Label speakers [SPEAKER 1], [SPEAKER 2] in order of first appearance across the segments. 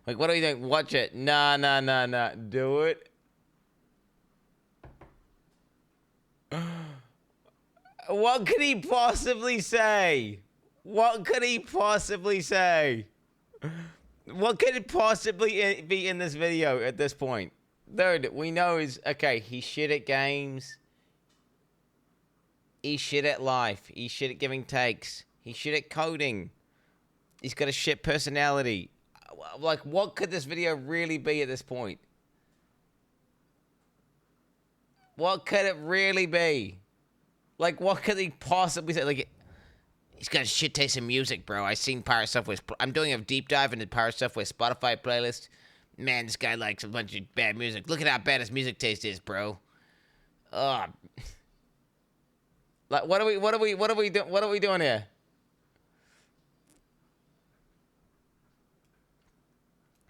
[SPEAKER 1] Like, what do you think? Watch it. Nah. Do it. What could he possibly say? What could he possibly say? What could it possibly be in this video at this point? Dude, we know is okay, he's shit at games. He's shit at life. He's shit at giving takes. He's shit at coding. He's got a shit personality. Like, what could this video really be at this point? What could it really be? Like, what could he possibly say? Like, he's got a shit taste in music, bro. I seen PirateSoftware. I'm doing a deep dive into PirateSoftware Spotify playlist. Man, this guy likes a bunch of bad music. Look at how bad his music taste is, bro. Like, what are we doing here?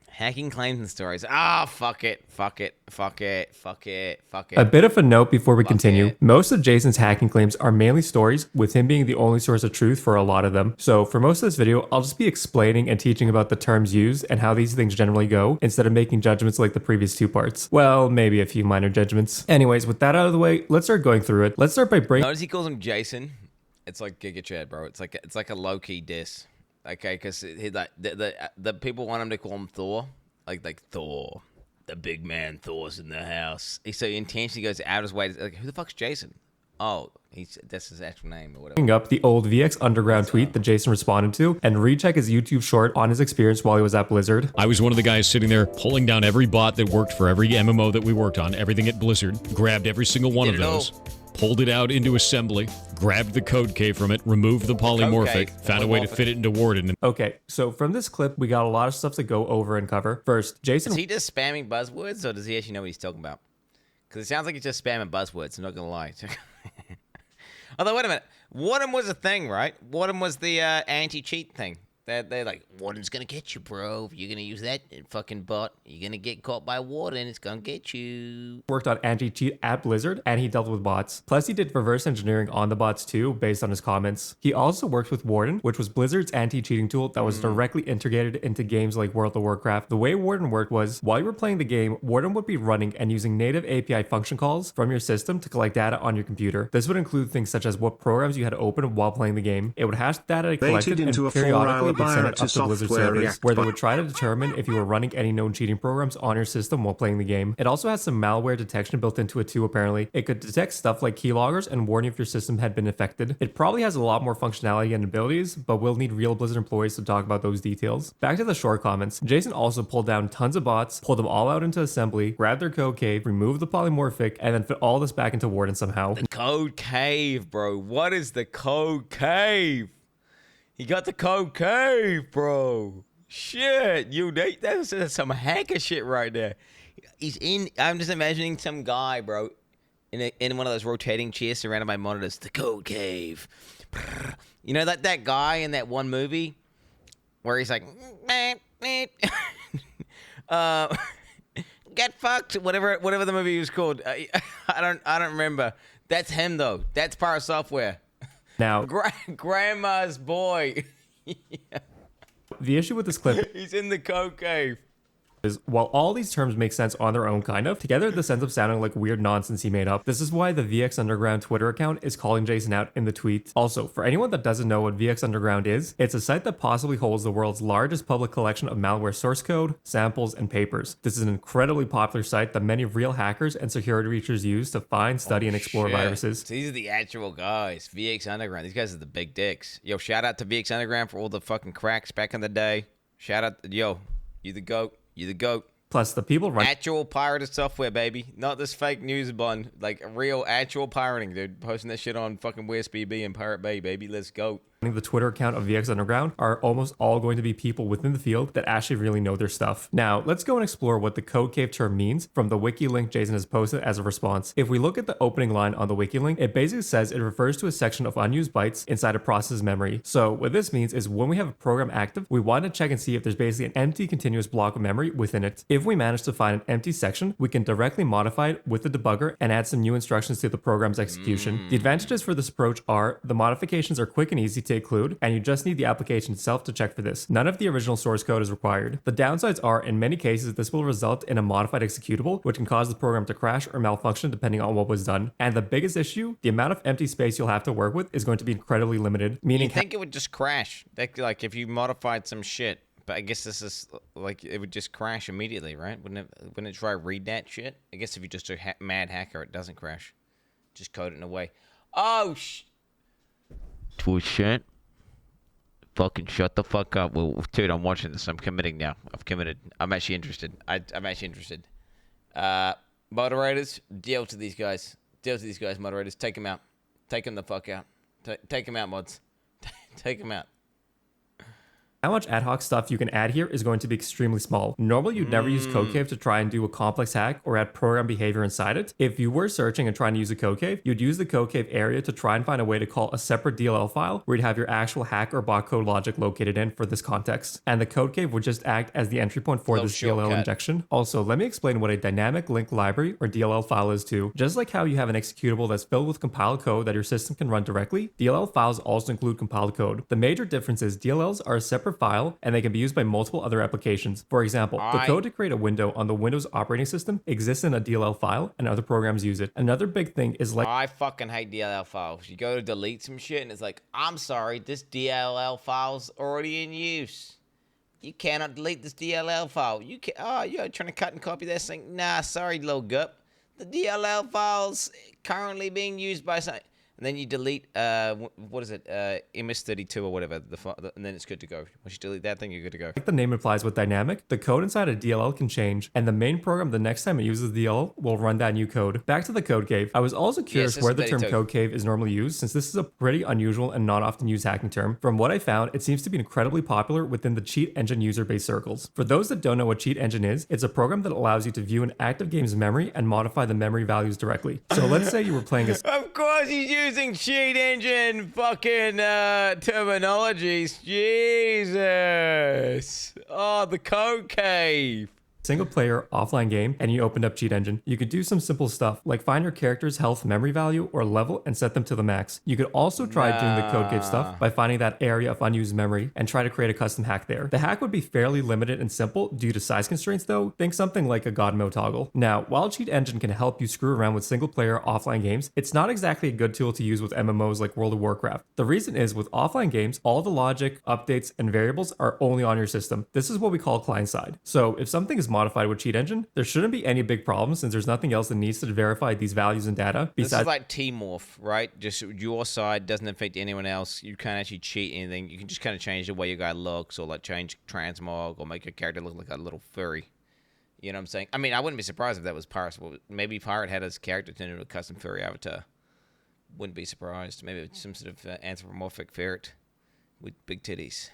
[SPEAKER 1] Hacking claims and stories. Ah, fuck it.
[SPEAKER 2] A bit of a note before we continue. Most of Jason's hacking claims are mainly stories, with him being the only source of truth for a lot of them. So for most of this video, I'll just be explaining and teaching about the terms used and how these things generally go, instead of making judgments like the previous two parts. Well, maybe a few minor judgments. Anyways, with that out of the way, let's start going through it. Let's start by breaking.
[SPEAKER 1] Notice he calls him Jason. It's like Giga Chad, bro. It's like a low key diss. Okay, because like the people want him to call him Thor, like Thor, the big man. Thor's in the house. So he intentionally goes out of his way to, like, who the fuck's Jason? Oh, that's his actual name or whatever.
[SPEAKER 2] Up the old VX Underground tweet that Jason responded to and recheck his YouTube short on his experience while he was at Blizzard.
[SPEAKER 3] I was one of the guys sitting there pulling down every bot that worked for every MMO that we worked on, everything at Blizzard, grabbed every single one of those, pulled it out into assembly, grabbed the code key from it, removed the polymorphic, found a way to fit it into Warden.
[SPEAKER 2] Okay, so from this clip, we got a lot of stuff to go over and cover. First, Jason...
[SPEAKER 1] Is he just spamming buzzwords, or does he actually know what he's talking about? Because it sounds like he's just spamming buzzwords, I'm not going to lie. Although, wait a minute. Warden was a thing, right? Warden was the anti-cheat thing. They're like, Warden's gonna get you, bro. If you're gonna use that fucking bot, you're gonna get caught by Warden. It's gonna get you.
[SPEAKER 2] Worked on anti-cheat at Blizzard, and he dealt with bots. Plus, he did reverse engineering on the bots too, based on his comments. He also worked with Warden, which was Blizzard's anti-cheating tool that was directly integrated into games like World of Warcraft. The way Warden worked was, while you were playing the game, Warden would be running and using native API function calls from your system to collect data on your computer. This would include things such as what programs you had open while playing the game. It would hash data collected and periodically send it up to Blizzard servers, where they would try to determine if you were running any known cheating programs on your system while playing the game. It also has some malware detection built into it too, apparently. It could detect stuff like keyloggers and warn you if your system had been affected. It probably has a lot more functionality and abilities, but we'll need real Blizzard employees to talk about those details. Back to the short comments. Jason also pulled down tons of bots, pulled them all out into assembly, grabbed their code cave, removed the polymorphic, and then fit all this back into Warden somehow.
[SPEAKER 1] The code cave, bro. What is the code cave? He got the code cave, bro. Shit, that's some hacker shit right there. I'm just imagining some guy, bro, in one of those rotating chairs surrounded by monitors. The code cave. You know that guy in that one movie where he's like, get fucked, whatever the movie was called. I don't remember. That's him though. That's PirateSoftware.
[SPEAKER 2] Now,
[SPEAKER 1] Grandma's boy. Yeah.
[SPEAKER 2] The issue with this clip,
[SPEAKER 1] he's in the code cave.
[SPEAKER 2] is while all these terms make sense on their own kind of, together this ends up sounding like weird nonsense he made up. This is why the VX Underground Twitter account is calling Jason out in the tweet. Also, for anyone that doesn't know what VX Underground is, it's a site that possibly holds the world's largest public collection of malware source code, samples, and papers. This is an incredibly popular site that many real hackers and security researchers use to find, study, and explore viruses.
[SPEAKER 1] So these are the actual guys. VX Underground. These guys are the big dicks. Yo, shout out to VX Underground for all the fucking cracks back in the day. Shout out, yo, you the GOAT. You the GOAT.
[SPEAKER 2] Plus, the people running
[SPEAKER 1] actual pirated software, baby. Not this fake news bun. Like real, actual pirating, dude. Posting that shit on fucking WSBB and Pirate Bay, baby. Let's go.
[SPEAKER 2] The Twitter account of VX Underground are almost all going to be people within the field that actually really know their stuff. Now, let's go and explore what the code cave term means from the wiki link Jason has posted as a response. If we look at the opening line on the wiki link, it basically says it refers to a section of unused bytes inside a process memory. So what this means is when we have a program active, we want to check and see if there's basically an empty continuous block of memory within it. If we manage to find an empty section, we can directly modify it with the debugger and add some new instructions to the program's execution. The advantages for this approach are the modifications are quick and easy include, and you just need the application itself to check for this. None of the original source code is required. The downsides are, in many cases, this will result in a modified executable, which can cause the program to crash or malfunction depending on what was done. And the biggest issue, the amount of empty space you'll have to work with is going to be incredibly limited, meaning
[SPEAKER 1] you think it would just crash, like if you modified some shit. But I guess this is like it would just crash immediately, right? Wouldn't it try to read that shit? I guess if you're just a mad hacker, it doesn't crash. Just code it in a way. Oh shit! Fucking shut the fuck up. Well, dude, I'm watching this. I'm committing now. I've committed. I'm actually interested. I'm actually interested. Moderators, deal to these guys. Deal to these guys, moderators. Take them out. Take them the fuck out. Take them out, mods. Take them out.
[SPEAKER 2] how much ad hoc stuff you can add here is going to be extremely small. Normally, you'd never use CodeCave to try and do a complex hack or add program behavior inside it. If you were searching and trying to use a CodeCave, you'd use the CodeCave area to try and find a way to call a separate DLL file where you'd have your actual hack or bot code logic located in for this context. And the CodeCave would just act as the entry point for this DLL injection. Also, let me explain what a dynamic link library or DLL file is too. Just like how you have an executable that's filled with compiled code that your system can run directly, DLL files also include compiled code. The major difference is DLLs are a separate file and they can be used by multiple other applications. For example, the code to create a window on the Windows operating system exists in a DLL file and other programs use it. Another big thing is like
[SPEAKER 1] I fucking hate DLL files. You go to delete some shit and it's like, I'm sorry, this DLL file's already in use. You cannot delete this DLL file. You can you're trying to cut and copy this thing. Nah, sorry, little gup. The DLL file's currently being used by some. And then you delete, what is it, MS32 or whatever, and then it's good to go. Once you delete that thing, you're good to go.
[SPEAKER 2] Like the name implies with dynamic, the code inside a DLL can change, and the main program the next time it uses DLL will run that new code. Back to the code cave. I was also curious where the term code cave is normally used, since this is a pretty unusual and not often used hacking term. From what I found, it seems to be incredibly popular within the cheat engine user base circles. For those that don't know what cheat engine is, it's a program that allows you to view an active game's memory and modify the memory values directly. So let's say you were playing a...
[SPEAKER 1] Of course he's using cheat engine fucking terminologies. Jesus. Oh, the code cave.
[SPEAKER 2] Single player offline game and you opened up cheat engine, you could do some simple stuff like find your character's health memory value or level and set them to the max. You could also try doing the code cave stuff by finding that area of unused memory and try to create a custom hack there. The hack would be fairly limited and simple due to size constraints though. Think something like a God mode toggle. Now, while cheat engine can help you screw around with single player offline games, it's not exactly a good tool to use with MMOs like World of Warcraft. The reason is with offline games, all the logic, updates, and variables are only on your system. This is what we call client side. So if something is modified with cheat engine, there shouldn't be any big problems since there's nothing else that needs to verify these values and data.
[SPEAKER 1] This is like T-morph, right? Just your side doesn't affect anyone else. You can't actually cheat anything. You can just kind of change the way your guy looks or like change transmog or make your character look like a little furry. You know what I'm saying? I mean, I wouldn't be surprised if that was Pirate. Maybe Pirate had his character turned into a custom furry avatar. Wouldn't be surprised. Maybe it's some sort of anthropomorphic ferret with big titties.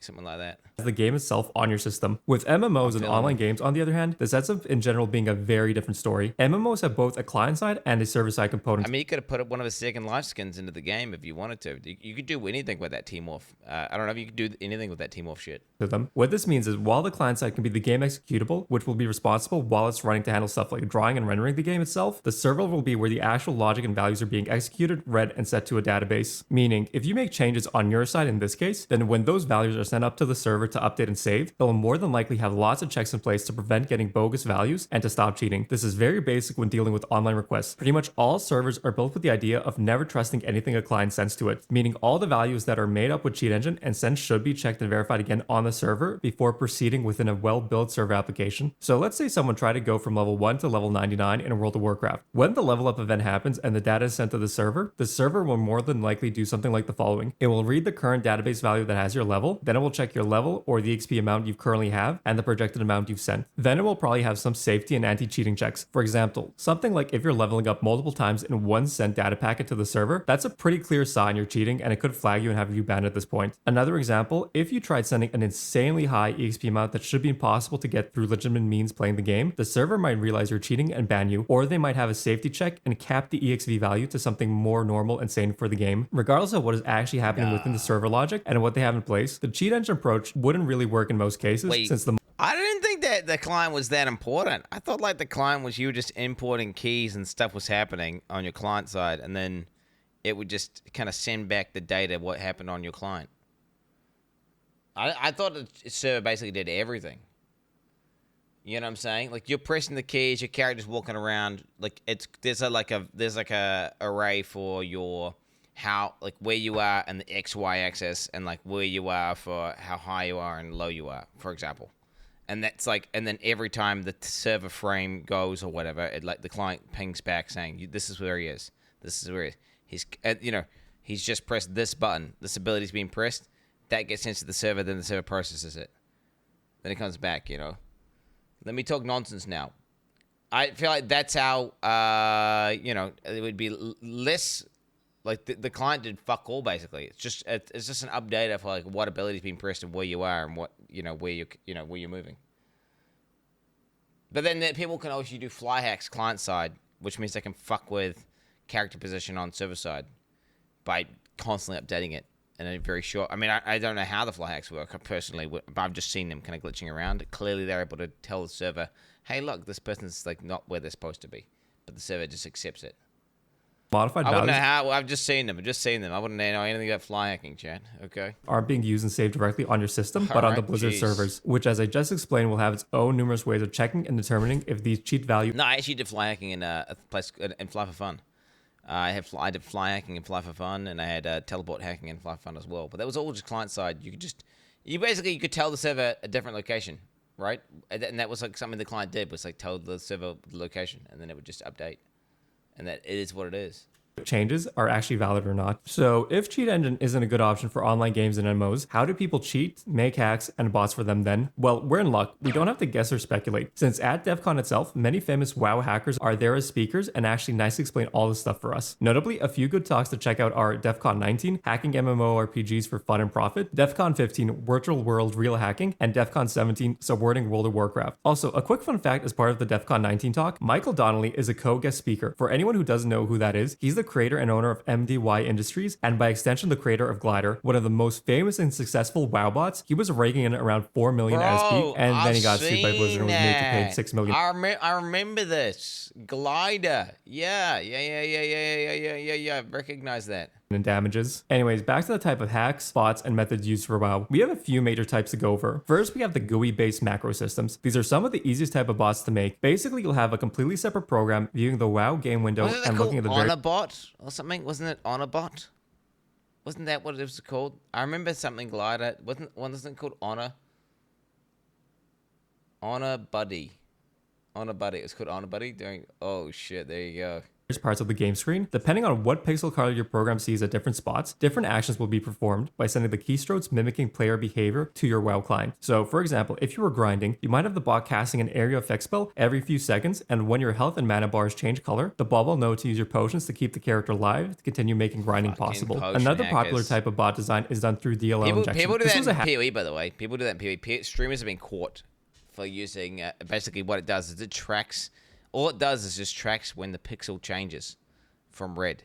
[SPEAKER 1] Something like that.
[SPEAKER 2] The game itself on your system. With MMOs and online games, on the other hand, the sets up in general being a very different story. MMOs have both a client side and a server side component.
[SPEAKER 1] I mean, you could have put one of the second life skins into the game if you wanted to. You could do anything with that T-morph. I don't know if you could do anything with that T-morph shit.
[SPEAKER 2] To them. What this means is while the client side can be the game executable, which will be responsible while it's running to handle stuff like drawing and rendering the game itself, the server will be where the actual logic and values are being executed, read, and set to a database. Meaning, if you make changes on your side in this case, then when those values are sent up to the server to update and save, they'll more than likely have lots of checks in place to prevent getting bogus values and to stop cheating. This is very basic when dealing with online requests. Pretty much all servers are built with the idea of never trusting anything a client sends to it, meaning all the values that are made up with cheat engine and sent should be checked and verified again on the server before proceeding within a well-built server application. So let's say someone tried to go from level 1 to level 99 in World of Warcraft. When the level up event happens and the data is sent to the server will more than likely do something like the following. It will read the current database value that has your level, then it will check your level or the XP amount you currently have and the projected amount you've sent. Then it will probably have some safety and anti-cheating checks. For example, something like if you're leveling up multiple times in one sent data packet to the server, that's a pretty clear sign you're cheating and it could flag you and have you banned at this point. Another example, if you tried sending an insanely high EXP amount that should be impossible to get through legitimate means playing the game, the server might realize you're cheating and ban you, or they might have a safety check and cap the EXP value to something more normal and sane for the game. Regardless of what is actually happening within the server logic and what they have in place, the cheat engine approach wouldn't really work in most cases.
[SPEAKER 1] I didn't think that the client was that important. I thought like the client was you were just importing keys and stuff was happening on your client side, and then it would just kind of send back the data what happened on your client. I thought the server basically did everything. You know what I'm saying? Like you're pressing the keys, your character's walking around. Like there's like a array for your where you are and the XY axis, and like where you are for how high you are and low you are, for example. And that's like, and then every time the server frame goes or whatever, it like the client pings back saying, "This is where he is. This is where he is." He's just pressed this button. This ability's being pressed. That gets into the server, then the server processes it. Then it comes back. Let me talk nonsense now. I feel like that's how it would be less like the client did fuck all basically. It's just an update of like what ability's being pressed and where you are and what where you're moving. But then people can also do fly hacks client side, which means they can fuck with character position on server side by constantly updating it. And a very short. I mean, I don't know how the fly hacks work personally, but I've just seen them kind of glitching around. Clearly, they're able to tell the server, "Hey, look, this person's like not where they're supposed to be," but the server just accepts it.
[SPEAKER 2] Modified
[SPEAKER 1] I wouldn't know
[SPEAKER 2] values
[SPEAKER 1] how. I've just seen them. I wouldn't know anything about fly hacking, Chad. Okay.
[SPEAKER 2] aren't being used and saved directly on your system, but on the
[SPEAKER 1] Alright,
[SPEAKER 2] Blizzard
[SPEAKER 1] jeez.
[SPEAKER 2] servers, which, as I just explained, will have its own numerous ways of checking and determining if these cheat values
[SPEAKER 1] No, I actually did fly hacking in a place in Fly for Fun. I did fly hacking in Fly for Fun, and I had teleport hacking in Fly for Fun as well. But that was all just client side. You could tell the server a different location, right? And that was like something the client did was like tell the server the location, and then it would just update. And that it is what it is.
[SPEAKER 2] changes are actually valid or not. So if cheat engine isn't a good option for online games and MMOs, how do people cheat, make hacks, and bots for them then? Well, we're in luck. We don't have to guess or speculate, since at DEF CON itself, many famous WoW hackers are there as speakers and actually nicely explain all this stuff for us. Notably, a few good talks to check out are DEF CON 19, Hacking MMORPGs for Fun and Profit, DEF CON 15, Virtual World Real Hacking, and DEF CON 17, Subverting World of Warcraft. Also, a quick fun fact as part of the DEF CON 19 talk, Michael Donnelly is a co-guest speaker. For anyone who doesn't know who that is, he's the creator and owner of MDY Industries, and by extension the creator of Glider, one of the most famous and successful WoW bots. He was raking in around 4 million as peak, and then he got sued by Blizzard and was made to pay 6 million.
[SPEAKER 1] I remember this. Glider. Yeah. I recognize that.
[SPEAKER 2] In damages. Anyways, back to the type of hacks, bots, and methods used for WoW. We have a few major types to go over. First, we have the GUI-based macro systems. These are some of the easiest type of bots to make. Basically, you'll have a completely separate program viewing the WoW game window and looking at the
[SPEAKER 1] on a bot or something. Wasn't it on a bot? Wasn't that what it was called? I remember something Glider. Wasn't it called Honor Buddy? Honor Buddy. It was called Honor Buddy. Oh shit! There you go.
[SPEAKER 2] Parts of the game screen. Depending on what pixel color your program sees at different spots, different actions will be performed by sending the keystrokes mimicking player behavior to your WoW client. So for example, if you were grinding, you might have the bot casting an area effect spell every few seconds, and when your health and mana bars change color, the bot will know to use your potions to keep the character alive to continue making grinding possible. Another popular type of bot design is done through DLL injection.
[SPEAKER 1] People do that in PoE, by the way. People do that in PoE. Streamers have been caught for using, basically what it does is it tracks. All it does is just tracks when the pixel changes from red,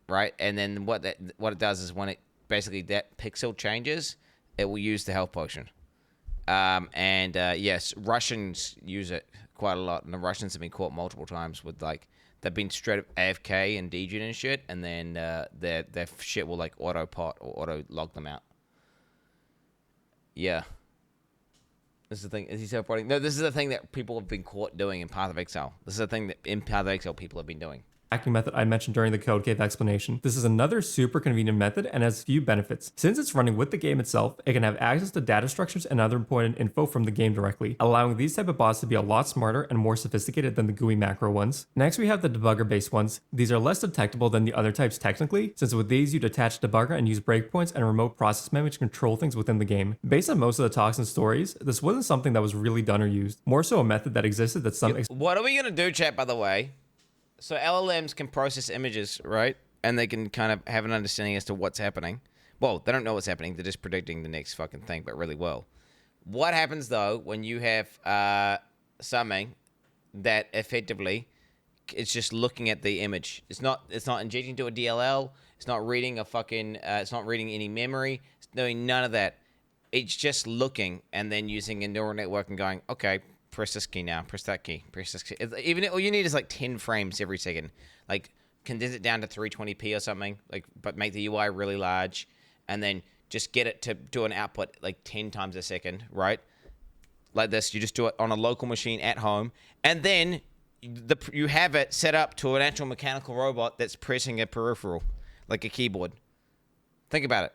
[SPEAKER 1] right? And then what it does is when it basically that pixel changes, it will use the health potion. Yes, Russians use it quite a lot, and the Russians have been caught multiple times with they've been straight up AFK and degen and shit, and then their shit will like auto pot or auto log them out. Yeah. This is the thing. Is he self-reporting? No, this is the thing that people have been caught doing in Path of Exile. This is the thing that in Path of Exile people have been doing.
[SPEAKER 2] Hacking method I mentioned during the code cave explanation. This is another super convenient method and has few benefits. Since it's running with the game itself, it can have access to data structures and other important info from the game directly, allowing these type of bots to be a lot smarter and more sophisticated than the GUI macro ones. Next, we have the debugger-based ones. These are less detectable than the other types technically, since with these you'd attach debugger and use breakpoints and remote process memory to control things within the game. Based on most of the talks and stories, this wasn't something that was really done or used. More so a method that existed that some...
[SPEAKER 1] What are we going to do, chat, by the way? So LLMs can process images, right? And they can kind of have an understanding as to what's happening. Well, they don't know what's happening. They're just predicting the next fucking thing, but really well. What happens, though, when you have something that effectively it's just looking at the image? It's not injecting to a DLL. It's not reading it's not reading any memory. It's doing none of that. It's just looking and then using a neural network and going, okay, press this key now, press that key, press this key. Even all you need is like 10 frames every second. Like condense it down to 320p or something, like, but make the UI really large, and then just get it to do an output like 10 times a second, right? Like this, you just do it on a local machine at home, and then you have it set up to an actual mechanical robot that's pressing a peripheral, like a keyboard. Think about it.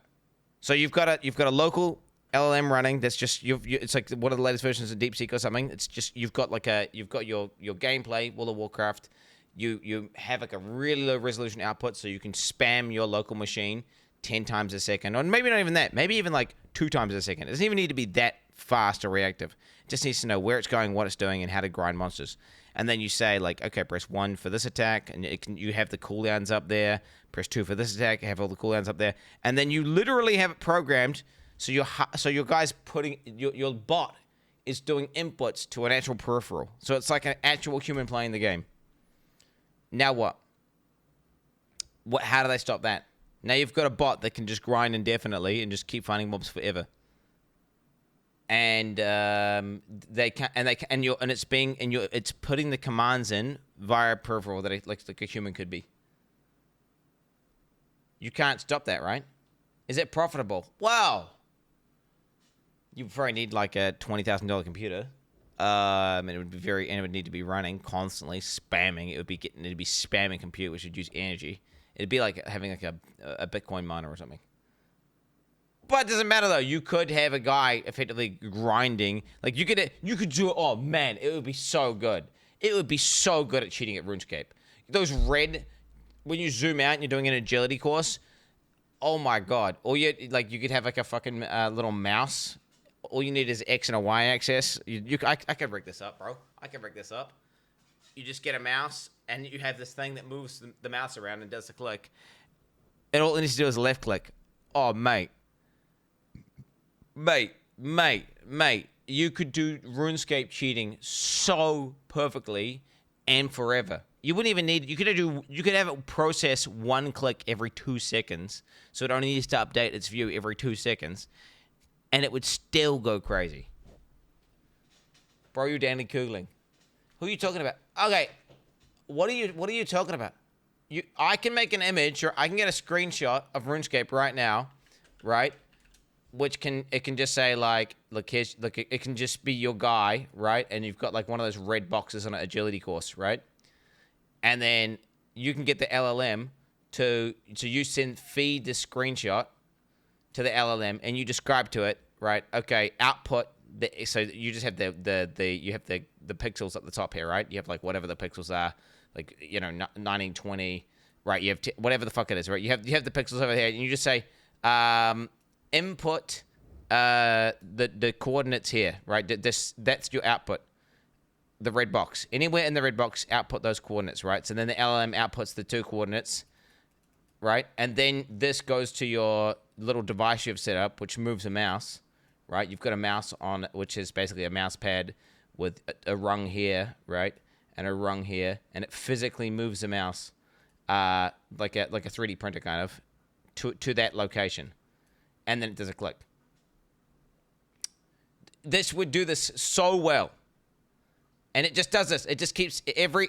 [SPEAKER 1] So you've got a local LLM running that's just it's like one of the latest versions of DeepSeek or something. It's just you've got your gameplay, World of Warcraft. You have like a really low resolution output, so you can spam your local machine 10 times a second, or maybe not even that. Maybe even like 2 times a second. It doesn't even need to be that fast or reactive. It just needs to know where it's going, what it's doing, and how to grind monsters. And then you say, like, okay, press 1 for this attack, and you have the cooldowns up there. Press 2 for this attack, have all the cooldowns up there. And then you literally have it programmed, so your guy's putting, your bot is doing inputs to an actual peripheral. So it's like an actual human playing the game. Now what? How do they stop that? Now you've got a bot that can just grind indefinitely and just keep finding mobs forever. And it's putting the commands in via a peripheral that it looks like a human could be. You can't stop that, right? Is it profitable? Wow. You probably need like a $20,000 computer. And it would need to be running constantly, spamming. It'd be spamming compute, which would use energy. It'd be like having like a Bitcoin miner or something. But it doesn't matter though. You could have a guy effectively grinding. Like you could do it. Oh man, it would be so good. It would be so good at cheating at RuneScape. Those red, when you zoom out and you're doing an agility course. Oh my god. You could have like a fucking little mouse. All you need is X and a Y axis. I could rig this up, bro. I could rig this up. You just get a mouse and you have this thing that moves the mouse around and does the click. And all it needs to do is left click. Oh mate. Mate, you could do RuneScape cheating so perfectly and forever. You wouldn't even need, you could have it process 1 click every 2 seconds, so it only needs to update its view every 2 seconds, and it would still go crazy. Bro, you're Danny Kugling. Who are you talking about? Okay, what are you talking about? I can make an image, or I can get a screenshot of RuneScape right now, right? It can just say like, it can just be your guy, right? And you've got like one of those red boxes on an agility course, right? And then you can get the LLM to you feed this screenshot to the LLM and you describe to it, right? Okay, output. So you just have the pixels at the top here, right? You have like whatever the pixels are, like 1920, right? You have whatever the fuck it is, right? You have the pixels over here, and you just say. Input the coordinates here, right? That's your output, the red box. Anywhere in the red box, output those coordinates, right? So then the LLM outputs the 2 coordinates, right? And then this goes to your little device you've set up, which moves a mouse, right? You've got a mouse on, which is basically a mouse pad with a rung here, right? And a rung here, and it physically moves the mouse, like a 3D printer kind of, to that location. And then it does a click. This would do this so well. And it just does this. It just keeps every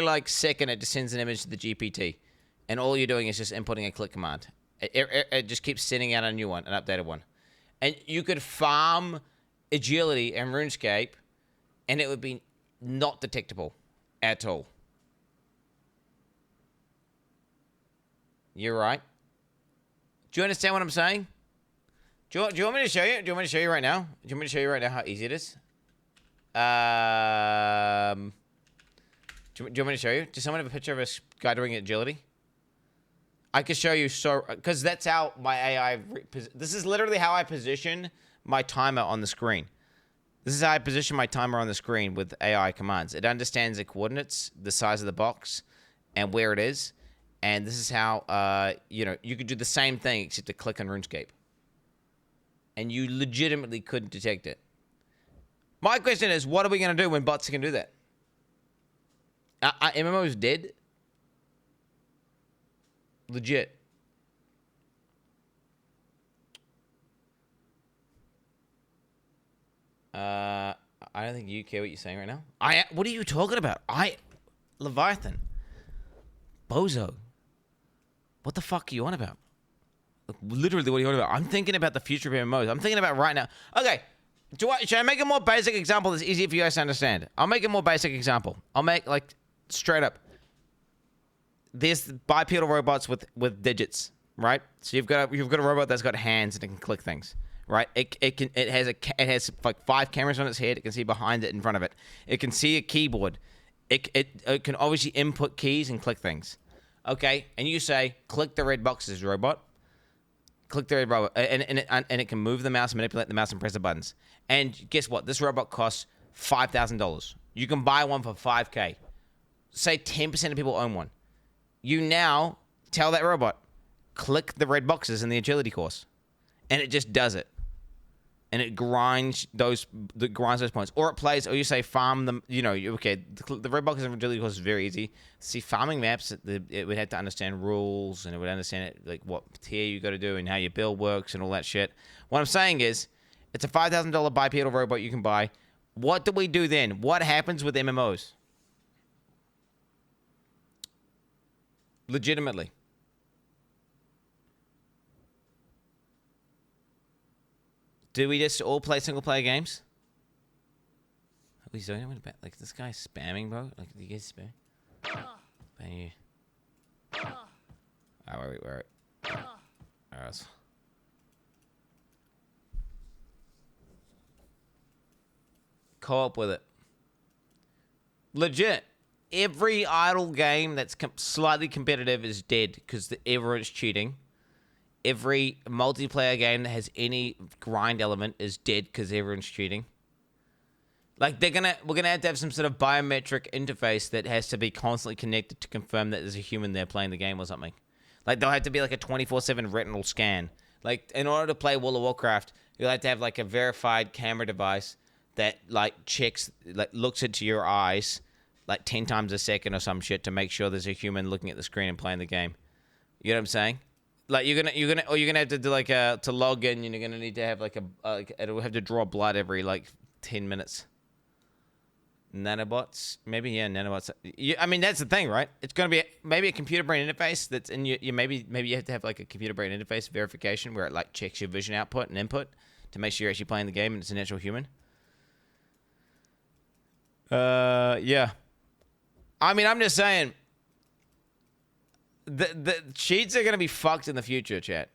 [SPEAKER 1] like second it just sends an image to the GPT. And all you're doing is just inputting a click command. It just keeps sending out a new one, an updated one. And you could farm agility and RuneScape and it would be not detectable at all. You're right. Do you understand what I'm saying? Do you want me to show you? Do you want me to show you right now? Do you want me to show you right now how easy it is? Do you want me to show you? Does someone have a picture of a guy doing agility? I can show you, because that's how my AI... This is literally how I position my timer on the screen. This is how I position my timer on the screen with AI commands. It understands the coordinates, the size of the box, and where it is. And this is how, you could do the same thing except to click on RuneScape. And you legitimately couldn't detect it. My question is, what are we going to do when bots can do that? MMO is dead? Legit. I don't think you care what you're saying right now. What are you talking about? Leviathan. Bozo. What the fuck are you on about? Literally, what are you on about? I'm thinking about the future of MMOs. I'm thinking about right now. Okay, should I make a more basic example that's easier for you guys to understand? I'll make a more basic example. I'll make, like, straight up. There's bipedal robots with digits, right? So you've got a robot that's got hands and it can click things, right? It has like 5 cameras on its head. It can see behind it, in front of it. It can see a keyboard. It can obviously input keys and click things. Okay, and you say, click the red boxes, robot. Click the red robot, and it can move the mouse, manipulate the mouse, and press the buttons. And guess what? This robot costs $5,000. You can buy one for $5K. Say 10% of people own one. You now tell that robot, click the red boxes in the agility course, and it just does it. And it grinds those points, or it plays, or you say farm them. You know, okay, the red boxes in agility course is very easy. See, farming maps, it would have to understand rules, and it would understand it, like what tier you got to do and how your build works and all that shit. What I'm saying is, it's a $5,000 bipedal robot you can buy. What do we do then? What happens with MMOs? Legitimately. Do we just all play single-player games? Are we doing it? Like, this guy's spamming, bro? Like, you guys spam? Ban you. Alright, wait. Alright. Co-op with it. Legit. Every idle game that's slightly competitive is dead because everyone's cheating. Every multiplayer game that has any grind element is dead because everyone's cheating. Like, we're gonna have to have some sort of biometric interface that has to be constantly connected to confirm that there's a human there playing the game or something. Like, there'll have to be like a 24/7 retinal scan. Like, in order to play World of Warcraft, you'll have to have like a verified camera device that like checks, like looks into your eyes like 10 times a second or some shit to make sure there's a human looking at the screen and playing the game. You know what I'm saying? Like, you're gonna have to do like to log in, and you're gonna need to have like it'll have to draw blood every like 10 minutes. Nanobots, maybe, yeah, nanobots. I mean, that's the thing, right? It's gonna be maybe a computer brain interface that's in you. Maybe you have to have like a computer brain interface verification where it like checks your vision output and input to make sure you're actually playing the game and it's a natural human. Yeah. I mean, I'm just saying. The cheats are gonna be fucked in the future, chat.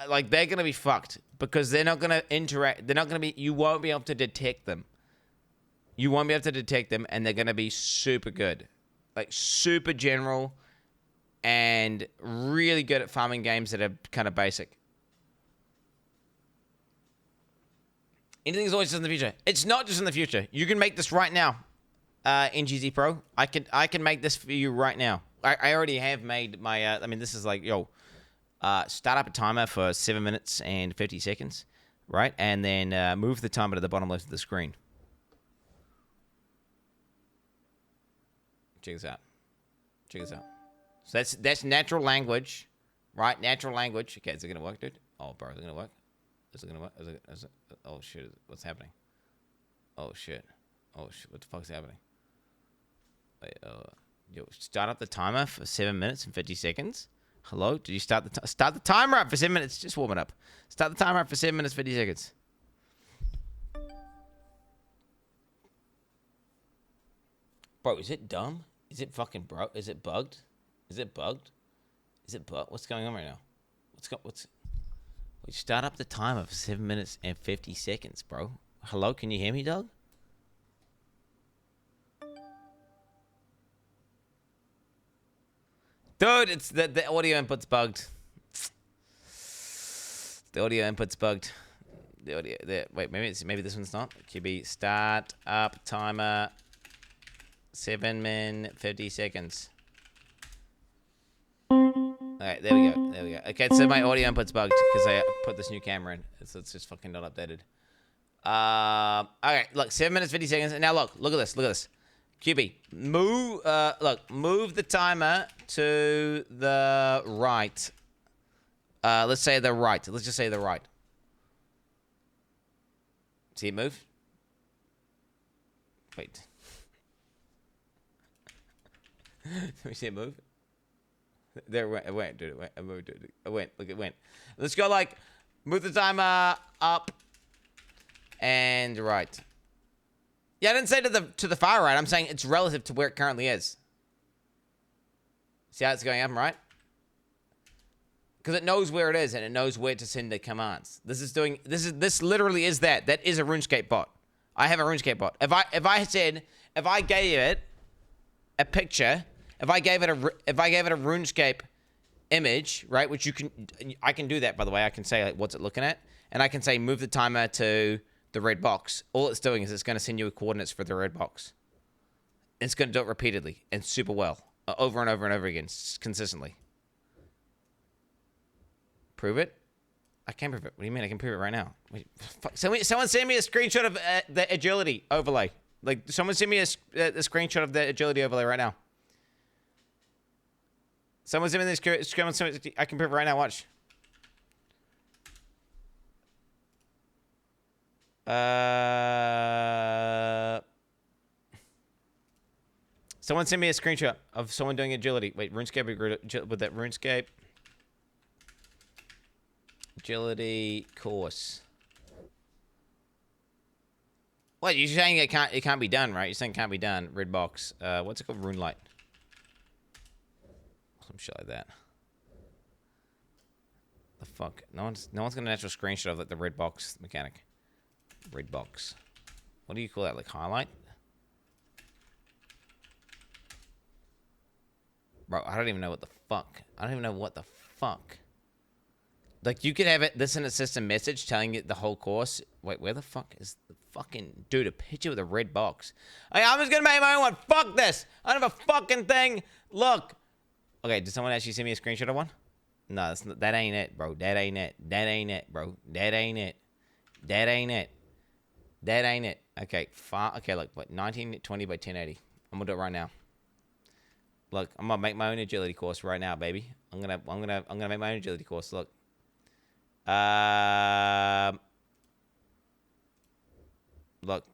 [SPEAKER 1] Like, they're gonna be fucked because they're not gonna interact. They're not gonna be. You won't be able to detect them. You won't be able to detect them, and they're gonna be super good, like super general, and really good at farming games that are kind of basic. Anything's always just in the future. It's not just in the future. You can make this right now. NGZ Pro, I can make this for you right now. I already have made my. I mean, this is like, start up a timer for 7 minutes and 50 seconds, right? And then move the timer to the bottom left of the screen. Check this out. So that's natural language, right? Natural language. Okay, is it gonna work, dude? Oh, bro, is it gonna work? Is it gonna work? Is it? Oh shit! What's happening? Oh shit! What the fuck's happening? Start up the timer for 7 minutes and 50 seconds. Hello? Did you start the timer up for 7 minutes? Just warm it up. Start the timer up for 7 minutes, 50 seconds. Bro, is it dumb? Is it fucking bro? Is it bugged? What's going on right now? We start up the timer for 7 minutes and 50 seconds, bro. Hello? Can you hear me, dog? Dude, it's the audio input's bugged. The audio input's bugged. The audio there. Wait, maybe this one's not. QB start up timer 7 min 50 seconds. Alright, there we go. Okay, so my audio input's bugged because I put this new camera in. So it's just fucking not updated. Okay, look, 7 minutes 50 seconds. And now look at this. QB, move the timer to the right. Let's say the right. Let's just say the right. See it move? Wait. Let me see it move. There it went, dude. It went. It moved, dude. It went. Look, it went. Let's go, like, move the timer up and right. Yeah, I didn't say to the far right. I'm saying it's relative to where it currently is. See how it's going up and right? Because it knows where it is and it knows where to send the commands. This literally is that. That is a RuneScape bot. I have a RuneScape bot. If I gave it a picture, if I gave it a RuneScape image, right? Which I can do that, by the way. I can say, like, what's it looking at, and I can say move the timer to the red box. All it's doing is it's going to send you coordinates for the red box. It's going to do it repeatedly and super well, over and over and over again, consistently. Prove it? I can prove it. What do you mean? I can prove it right now. Wait, someone send me a screenshot of the agility overlay. Like, someone send me a screenshot of the agility overlay right now. Someone send me this. I can prove it right now. Watch. Someone send me a screenshot of someone doing agility. Wait, RuneScape with that RuneScape agility course. What, you're saying it can't be done, right? You're saying it can't be done. Red box. What's it called? RuneLite. Some shit like that. The fuck? No one's got an actual screenshot of, like, the red box mechanic. Red box. What do you call that? Like, highlight? Bro, I don't even know what the fuck. I don't even know what the fuck. Like, you could have this in a system message telling it the whole course. Wait, where the fuck is the fucking... Dude, a picture with a red box. Hey, I'm just gonna make my own one. Fuck this. I don't have a fucking thing. Look. Okay, did someone actually send me a screenshot of one? No, that ain't it, bro. That ain't it. That ain't it, bro. That ain't it. That ain't it. That ain't it. Okay, okay, look, what, 1920 by 1080. I'm gonna do it right now. Look, I'm gonna make my own agility course right now, baby. I'm gonna make my own agility course. Look. Look.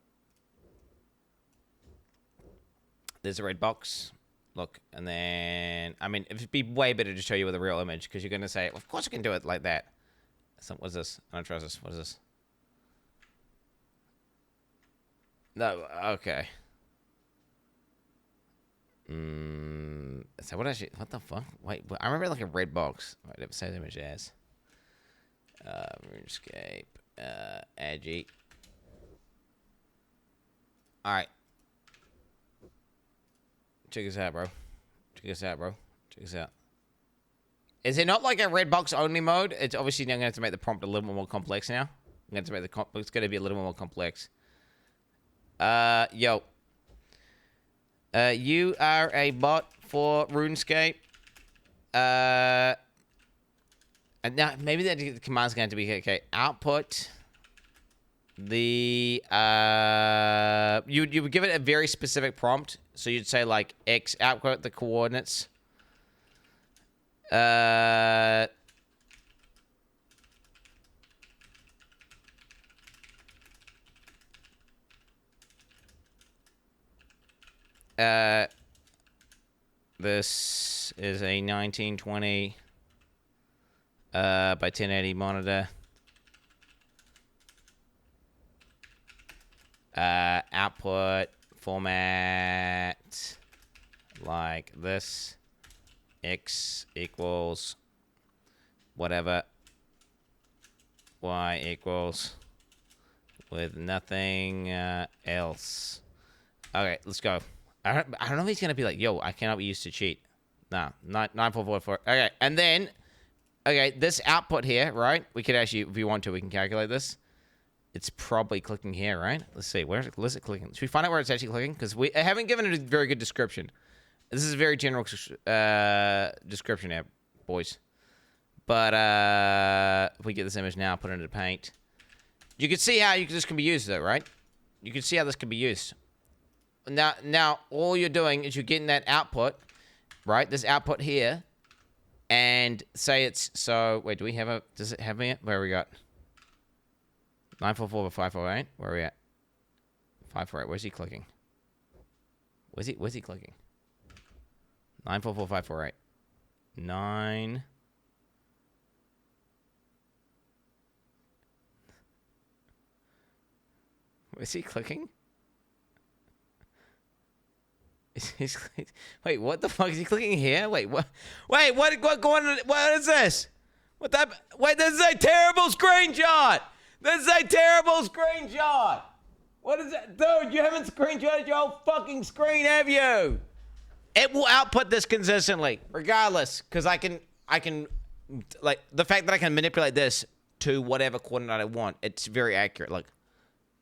[SPEAKER 1] There's a red box. Look, and then, I mean, it'd be way better to show you with a real image, because you're going to say, of course I can do it like that. So, what's this? I don't trust this. What is this? No, okay. So, what the fuck? Wait, I remember, like, a red box. Wait, it says image as. RuneScape, Agi. Alright. Check this out, bro. Check this out, bro. Check this out. Is it not like a red box only mode? It's obviously now going to have to make the prompt a little more complex now. I'm going to make it's going to be a little more complex. Yo. You are a bot for RuneScape. And now maybe the command's going to be okay. Output the you would give it a very specific prompt. So you'd say, like, X, output the coordinates. This is a 1920 by 1080 monitor. Output format like this. X equals whatever. Y equals with nothing else. Okay, let's go. I don't know if he's gonna be like, yo, I cannot be used to cheat. No, 9444. Okay, and then, okay, this output here, right? We could actually, if we want to, we can calculate this. It's probably clicking here, right? Let's see. Where's it clicking? Should we find out where it's actually clicking? Because we haven't given it a very good description. This is a very general description here, boys. But if we get this image now, put it into Paint, you can see how this can be used, though, right? You can see how this can be used. Now, all you're doing is you're getting that output, right? This output here, and say it's so. Wait, do we have a? Does it have me? Where are we got? 944 by 548. Where are we at? 548. Where's he clicking? Where's he clicking? 944-548. 9. Is he clicking? Wait, what the fuck is he clicking here? Wait, what? Wait, what going on? What is this? What that? Wait, this is a terrible screenshot. This is a terrible screenshot. What is that? Dude, you haven't screenshotted your whole fucking screen, have you? It will output this consistently, regardless, because I can, like, the fact that I can manipulate this to whatever coordinate I want, it's very accurate. Like,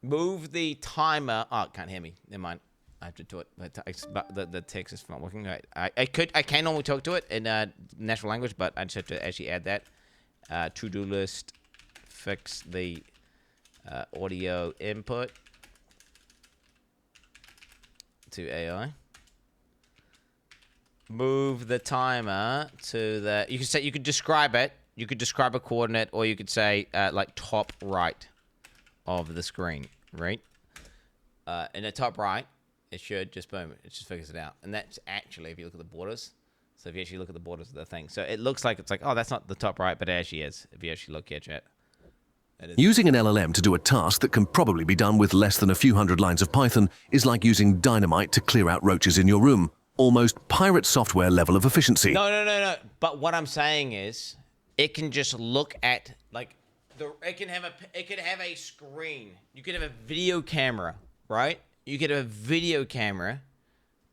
[SPEAKER 1] move the timer. Oh, it can't hear me. Never mind. I have to do it. The text is not working. I can normally talk to it in natural language, but I just have to actually add that. To-do list, fix the audio input to AI. Move the timer to the. You can say, you could describe it. You could describe a coordinate, or you could say like top right of the screen, right? In the top right, it should just boom. It just figures it out, and that's actually if you look at the borders. So if you actually look at the borders of the thing, so it looks like it's like, oh, that's not the top right, but it actually is. If you actually look here, chat.
[SPEAKER 4] Using an LLM to do a task that can probably be done with less than a few hundred lines of Python is like using dynamite to clear out roaches in your room. Almost pirate software level of efficiency.
[SPEAKER 1] No. But what I'm saying is, it can just look at like it can have a screen. You could have a video camera, right? You could have a video camera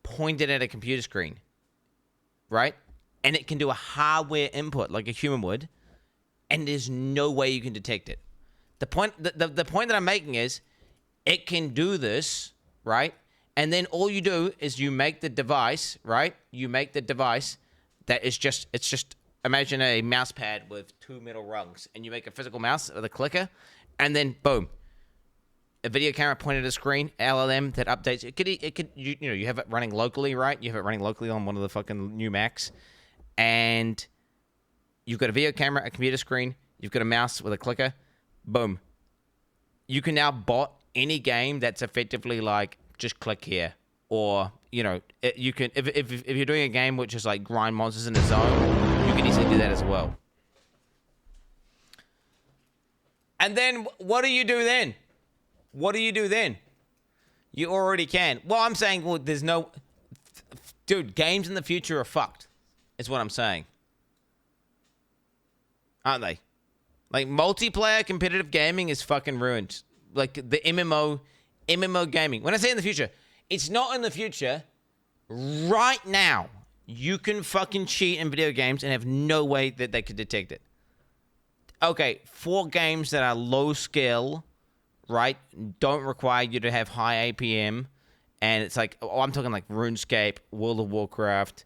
[SPEAKER 1] pointed at a computer screen, right? And it can do a hardware input like a human would, and there's no way you can detect it. The point that I'm making is, it can do this, right? And then all you do is you make the device, right? You make the device that is just, it's just, imagine a mouse pad with 2 middle rungs, and you make a physical mouse with a clicker, and then boom, a video camera pointed at a screen, LLM that updates. It could, you know, you have it running locally, right? You have it running locally on one of the fucking new Macs, and you've got a video camera, a computer screen, you've got a mouse with a clicker, boom. You can now bot any game that's effectively like, just click here, or you know, you can if you're doing a game which is like grind monsters in a zone, you can easily do that as well. And then what do you do then? What do you do then? You already can. Well, I'm saying, well, there's no, dude. Games in the future are fucked. Is what I'm saying, aren't they? Like multiplayer competitive gaming is fucking ruined. Like the MMO gaming. When I say in the future, it's not in the future. Right now, you can fucking cheat in video games and have no way that they could detect it. Okay, for games that are low skill, right, don't require you to have high APM, and it's like, oh, I'm talking like RuneScape, World of Warcraft,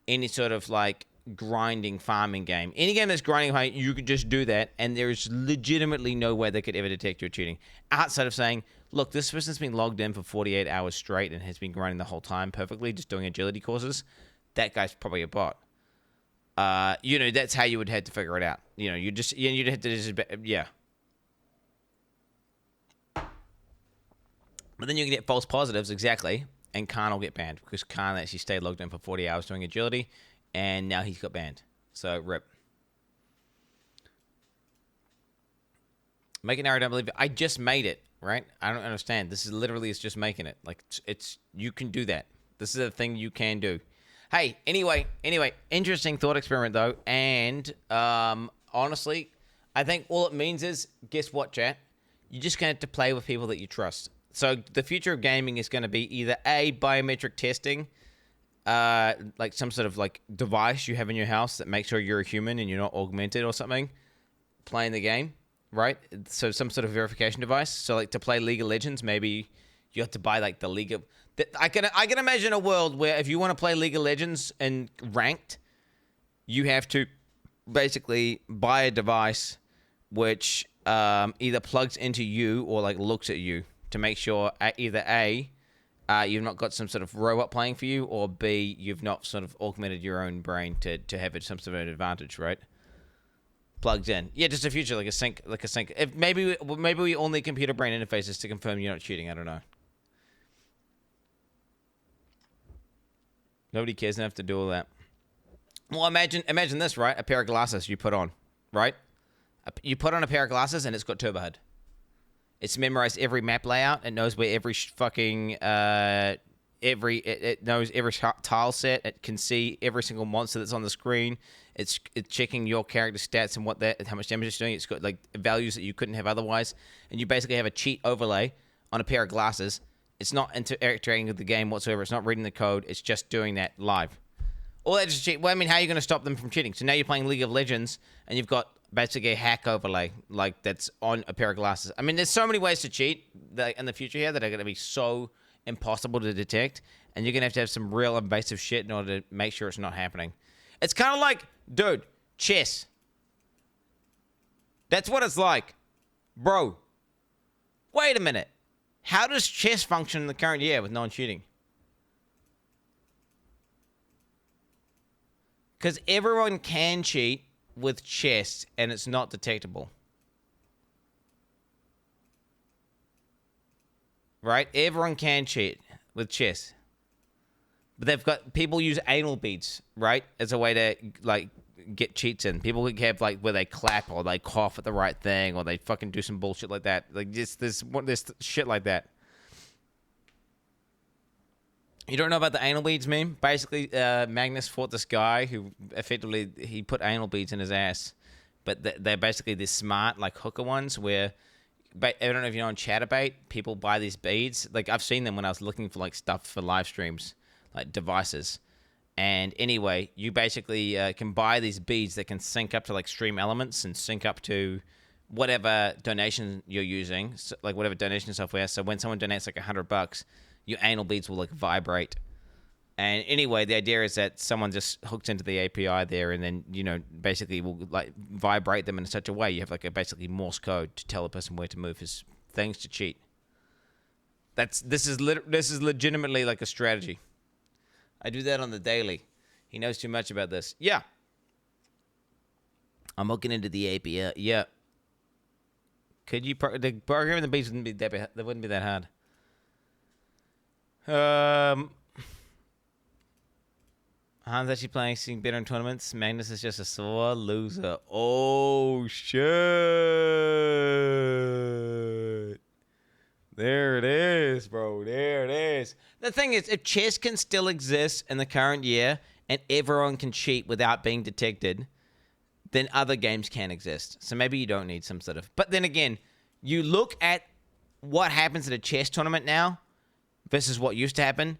[SPEAKER 1] any sort of like grinding farming game. Any game that's grinding high, you could just do that, and there's legitimately no way they could ever detect you're cheating. Outside of saying, look, this person's been logged in for 48 hours straight and has been grinding the whole time perfectly, just doing agility courses. That guy's probably a bot. You know, that's how you would have to figure it out. You know, you'd have to just, yeah. But then you can get false positives, exactly, and Khan will get banned because Khan actually stayed logged in for 40 hours doing agility, and now he's got banned. So, rip. Make an error, don't believe it. I just made it, right? I don't understand. This is literally, it's just making it. Like, it's you can do that. This is a thing you can do. Hey, anyway, interesting thought experiment, though. And, honestly, I think all it means is, guess what, chat? You're just going to have to play with people that you trust. So, the future of gaming is going to be either A, biometric testing, like some sort of like device you have in your house that makes sure you're a human and you're not augmented or something, playing the game, right? So some sort of verification device. So like to play League of Legends, maybe you have to buy like the League of. I can imagine a world where if you want to play League of Legends and ranked, you have to basically buy a device which either plugs into you or like looks at you to make sure either A, you've not got some sort of robot playing for you, or B, you've not sort of augmented your own brain to have some sort of advantage, right? Plugged in. Yeah, just a future, like a sync. If maybe we all need computer brain interfaces to confirm you're not cheating. I don't know. Nobody cares enough to do all that. Well, imagine this, right? A pair of glasses you put on, right? You put on a pair of glasses and it's got turbo HUD. It's memorized every map layout. It knows where every fucking it knows every tile set. It can see every single monster that's on the screen. It's checking your character stats and how much damage it's doing. It's got like values that you couldn't have otherwise. And you basically have a cheat overlay on a pair of glasses. It's not interacting with the game whatsoever. It's not reading the code. It's just doing that live. All that is cheat. Well, I mean, how are you going to stop them from cheating? So now you're playing League of Legends and you've got basically a hack overlay like that's on a pair of glasses. I mean, there's so many ways to cheat in the future here that are going to be so impossible to detect, and you're going to have some real invasive shit in order to make sure it's not happening. It's kind of like, dude, chess. That's what it's like. Bro, wait a minute. How does chess function in the current year with non-cheating? Because everyone can cheat with chess, and it's not detectable. Right? Everyone can cheat with chess. But they've got... People use anal beads, right? As a way to, like, get cheats in. People have, like, where they clap or they cough at the right thing or they fucking do some bullshit like that. Like, there's shit like that. You don't know about the anal beads meme? Basically, Magnus fought this guy who effectively, he put anal beads in his ass. But they're basically these smart, like, hooker ones where, I don't know if you know on Chatterbait, people buy these beads. Like, I've seen them when I was looking for, like, stuff for live streams, like devices. And anyway, you basically can buy these beads that can sync up to, like, Stream Elements and sync up to whatever donation you're using, so, like, whatever donation software. So when someone donates, like, $100, your anal beads will, like, vibrate. And anyway, the idea is that someone just hooks into the API there and then, you know, basically will, like, vibrate them in such a way. You have, like, a basically Morse code to tell a person where to move his things to cheat. This is legitimately, like, a strategy. I do that on the daily. He knows too much about this. Yeah. I'm hooking into the API. Yeah. Could you... The programming the beads wouldn't be that hard. Han's actually playing, seeing better in tournaments. Magnus is just a sore loser. Oh, shit. There it is, bro. There it is. The thing is, if chess can still exist in the current year and everyone can cheat without being detected, then other games can exist. So maybe you don't need some sort of... But then again, you look at what happens at a chess tournament now versus what used to happen.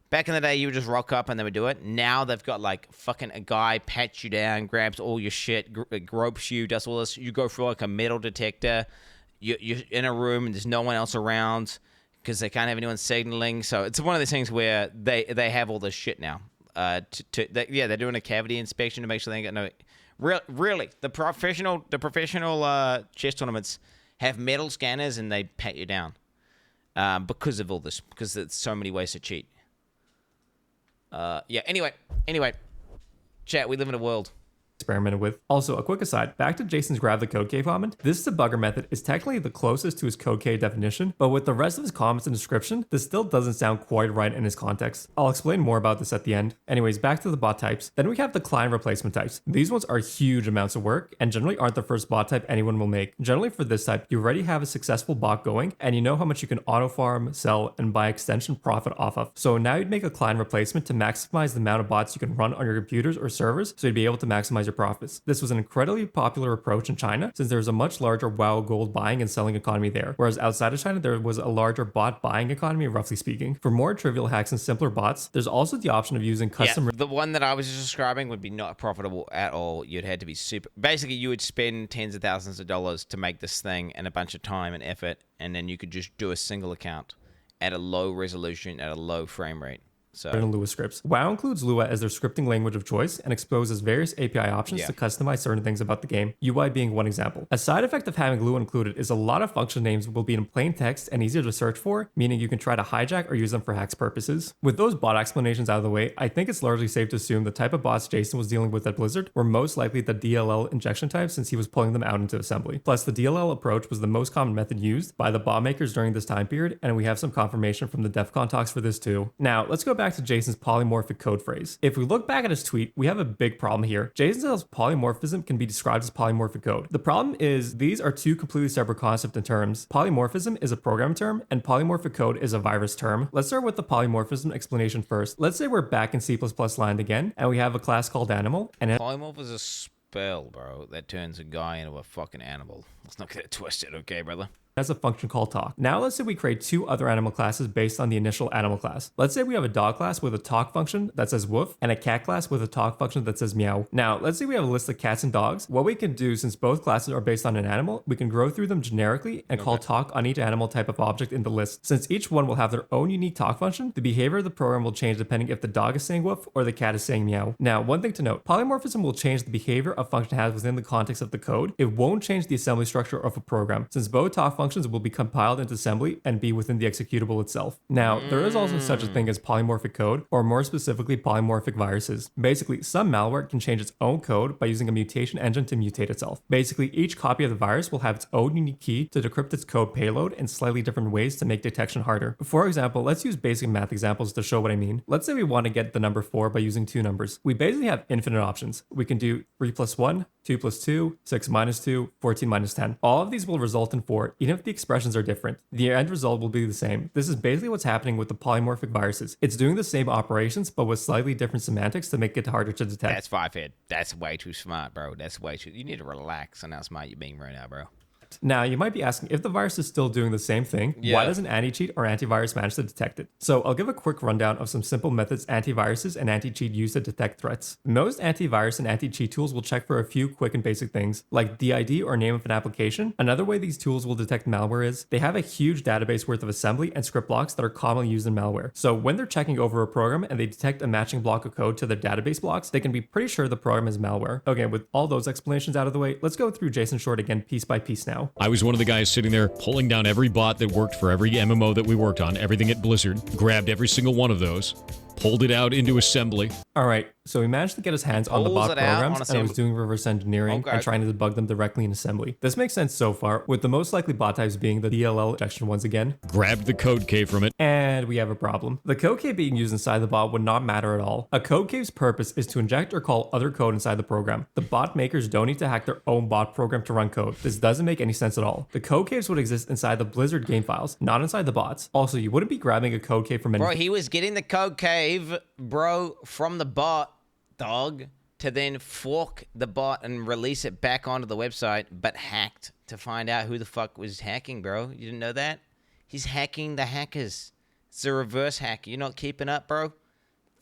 [SPEAKER 1] Back in the day, you would just rock up and they would do it. Now they've got, like, fucking a guy pats you down, grabs all your shit, gropes you, does all this. You go through, like, a metal detector. You're in a room and there's no one else around because they can't have anyone signaling. So it's one of those things where they have all this shit now. They're doing a cavity inspection to make sure they ain't got no... Really, the professional chess tournaments have metal scanners and they pat you down because of all this, because there's so many ways to cheat. Anyway, chat, we live in a world
[SPEAKER 2] experimented with. Also, a quick aside, back to Jason's grab the code K comment, this debugger method is technically the closest to his code K definition, but with the rest of his comments and description, this still doesn't sound quite right in his context. I'll explain more about this at the end. Anyways, back to the bot types. Then we have the client replacement types. These ones are huge amounts of work and generally aren't the first bot type anyone will make. Generally for this type, you already have a successful bot going and you know how much you can auto farm, sell, and by extension profit off of. So now you'd make a client replacement to maximize the amount of bots you can run on your computers or servers so you'd be able to maximize your profits. This was an incredibly popular approach in China since there was a much larger WoW gold buying and selling economy there, whereas outside of China there was a larger bot buying economy, roughly speaking. For more trivial hacks and simpler bots, there's also the option of using custom...
[SPEAKER 1] Yeah, the one that I was just describing would be not profitable at all. You'd have to be super... Basically, you would spend tens of thousands of dollars to make this thing and a bunch of time and effort, and then you could just do a single account at a low resolution, at a low frame rate. So.
[SPEAKER 2] Lua scripts. WoW includes Lua as their scripting language of choice and exposes various API options to customize certain things about the game, UI being one example. A side effect of having Lua included is a lot of function names will be in plain text and easier to search for, meaning you can try to hijack or use them for hacks purposes. With those bot explanations out of the way, I think it's largely safe to assume the type of bots Jason was dealing with at Blizzard were most likely the DLL injection type since he was pulling them out into assembly. Plus, the DLL approach was the most common method used by the bot makers during this time period, and we have some confirmation from the DEF CON talks for this too. Now, let's go back back to Jason's polymorphic code phrase. If we look back at his tweet, we have a big problem here. Jason says polymorphism can be described as polymorphic code. The problem is these are two completely separate concepts and terms. Polymorphism is a program term and polymorphic code is a virus term. Let's start with the polymorphism explanation first. Let's say we're back in C++ land again and we have a class called animal and
[SPEAKER 1] Polymorph is a spell, bro, that turns a guy into a fucking animal. Let's not get it twisted, okay, brother?
[SPEAKER 2] has a function called talk. Now let's say we create two other animal classes based on the initial animal class. Let's say we have a dog class with a talk function that says woof and a cat class with a talk function that says meow. Now let's say we have a list of cats and dogs. What we can do, since both classes are based on an animal, we can grow through them generically and call talk on each animal type of object in the list. Since each one will have their own unique talk function, the behavior of the program will change depending if the dog is saying woof or the cat is saying meow. Now, one thing to note, polymorphism will change the behavior a function has within the context of the code. It won't change the assembly structure of a program, since both talk functions will be compiled into assembly and be within the executable itself. Now, there is also such a thing as polymorphic code, or more specifically, polymorphic viruses. Basically, some malware can change its own code by using a mutation engine to mutate itself. Basically, each copy of the virus will have its own unique key to decrypt its code payload in slightly different ways to make detection harder. For example, let's use basic math examples to show what I mean. Let's say we want to get the number 4 by using two numbers. We basically have infinite options. We can do 3 plus 1, 2 plus 2, 6 minus 2, 14 minus 10. All of these will result in 4, even if the expressions are different. The end result will be the same. This is basically what's happening with the polymorphic viruses. It's doing the same operations, but with slightly different semantics to make it harder to detect.
[SPEAKER 1] That's 5-head. That's way too smart, bro. That's way too... You need to relax on how smart you're being right now, bro.
[SPEAKER 2] Now, you might be asking, if the virus is still doing the same thing, why doesn't anti-cheat or antivirus manage to detect it? So I'll give a quick rundown of some simple methods antiviruses and anti-cheat use to detect threats. Most antivirus and anti-cheat tools will check for a few quick and basic things, like the ID or name of an application. Another way these tools will detect malware is they have a huge database worth of assembly and script blocks that are commonly used in malware. So when they're checking over a program and they detect a matching block of code to their database blocks, they can be pretty sure the program is malware. Okay, with all those explanations out of the way, let's go through Jason Short again piece by piece now.
[SPEAKER 3] I was one of the guys sitting there pulling down every bot that worked for every MMO that we worked on, everything at Blizzard, grabbed every single one of those, pulled it out into assembly.
[SPEAKER 2] All right, so we managed to get his hands on the bot programs and was doing reverse engineering and trying to debug them directly in assembly. This makes sense so far, with the most likely bot types being the DLL injection ones again.
[SPEAKER 3] Grabbed the code key from it.
[SPEAKER 2] And we have a problem. The code key being used inside the bot would not matter at all. A code key's purpose is to inject or call other code inside the program. The bot makers don't need to hack their own bot program to run code. This doesn't make any sense at all. The code caves would exist inside the Blizzard game files, not inside the bots. Also, you wouldn't be grabbing a code cave from any...
[SPEAKER 1] Bro, he was getting the code cave, bro, from the bot, dog, to then fork the bot and release it back onto the website, but hacked to find out who the fuck was hacking, bro. You didn't know that? He's hacking the hackers. It's a reverse hack. You're not keeping up, bro?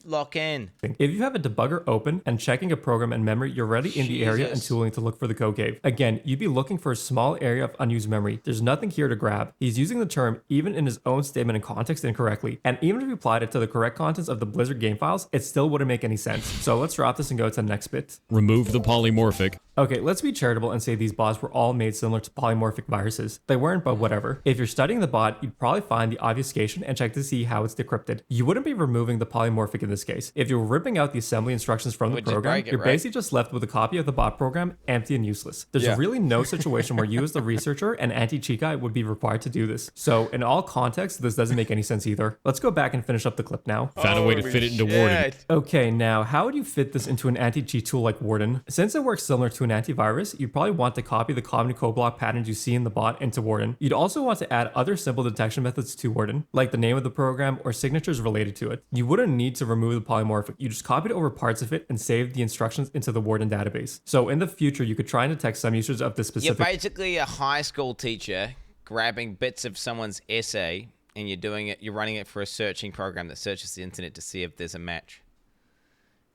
[SPEAKER 1] Lock in.
[SPEAKER 2] If you have a debugger open and checking a program in memory, you're already in the area and tooling to look for the code cave. Again, you'd be looking for a small area of unused memory. There's nothing here to grab. He's using the term even in his own statement and context incorrectly. And even if you applied it to the correct contents of the Blizzard game files, it still wouldn't make any sense. So let's drop this and go to the next bit.
[SPEAKER 3] Remove the polymorphic.
[SPEAKER 2] Okay, let's be charitable and say these bots were all made similar to polymorphic viruses. They weren't, but whatever. If you're studying the bot, you'd probably find the obfuscation and check to see how it's decrypted. You wouldn't be removing the polymorphic in this case. If you're ripping out the assembly instructions from the program, you're basically just left with a copy of the bot program, empty and useless. There's really no situation where you as the researcher and anti-cheat guy would be required to do this. So in all contexts, this doesn't make any sense either. Let's go back and finish up the clip now.
[SPEAKER 3] Found a way to fit it into Warden.
[SPEAKER 2] Okay, now how would you fit this into an anti-cheat tool like Warden? Since it works similar to an antivirus, you'd probably want to copy the common code block patterns you see in the bot into Warden. You'd also want to add other simple detection methods to Warden, like the name of the program or signatures related to it. You wouldn't need to remove the polymorphic. You just copied over parts of it and saved the instructions into the Warden database. So in the future, you could try and detect some users of this specific...
[SPEAKER 1] You're basically a high school teacher grabbing bits of someone's essay and you're running it for a searching program that searches the internet to see if there's a match.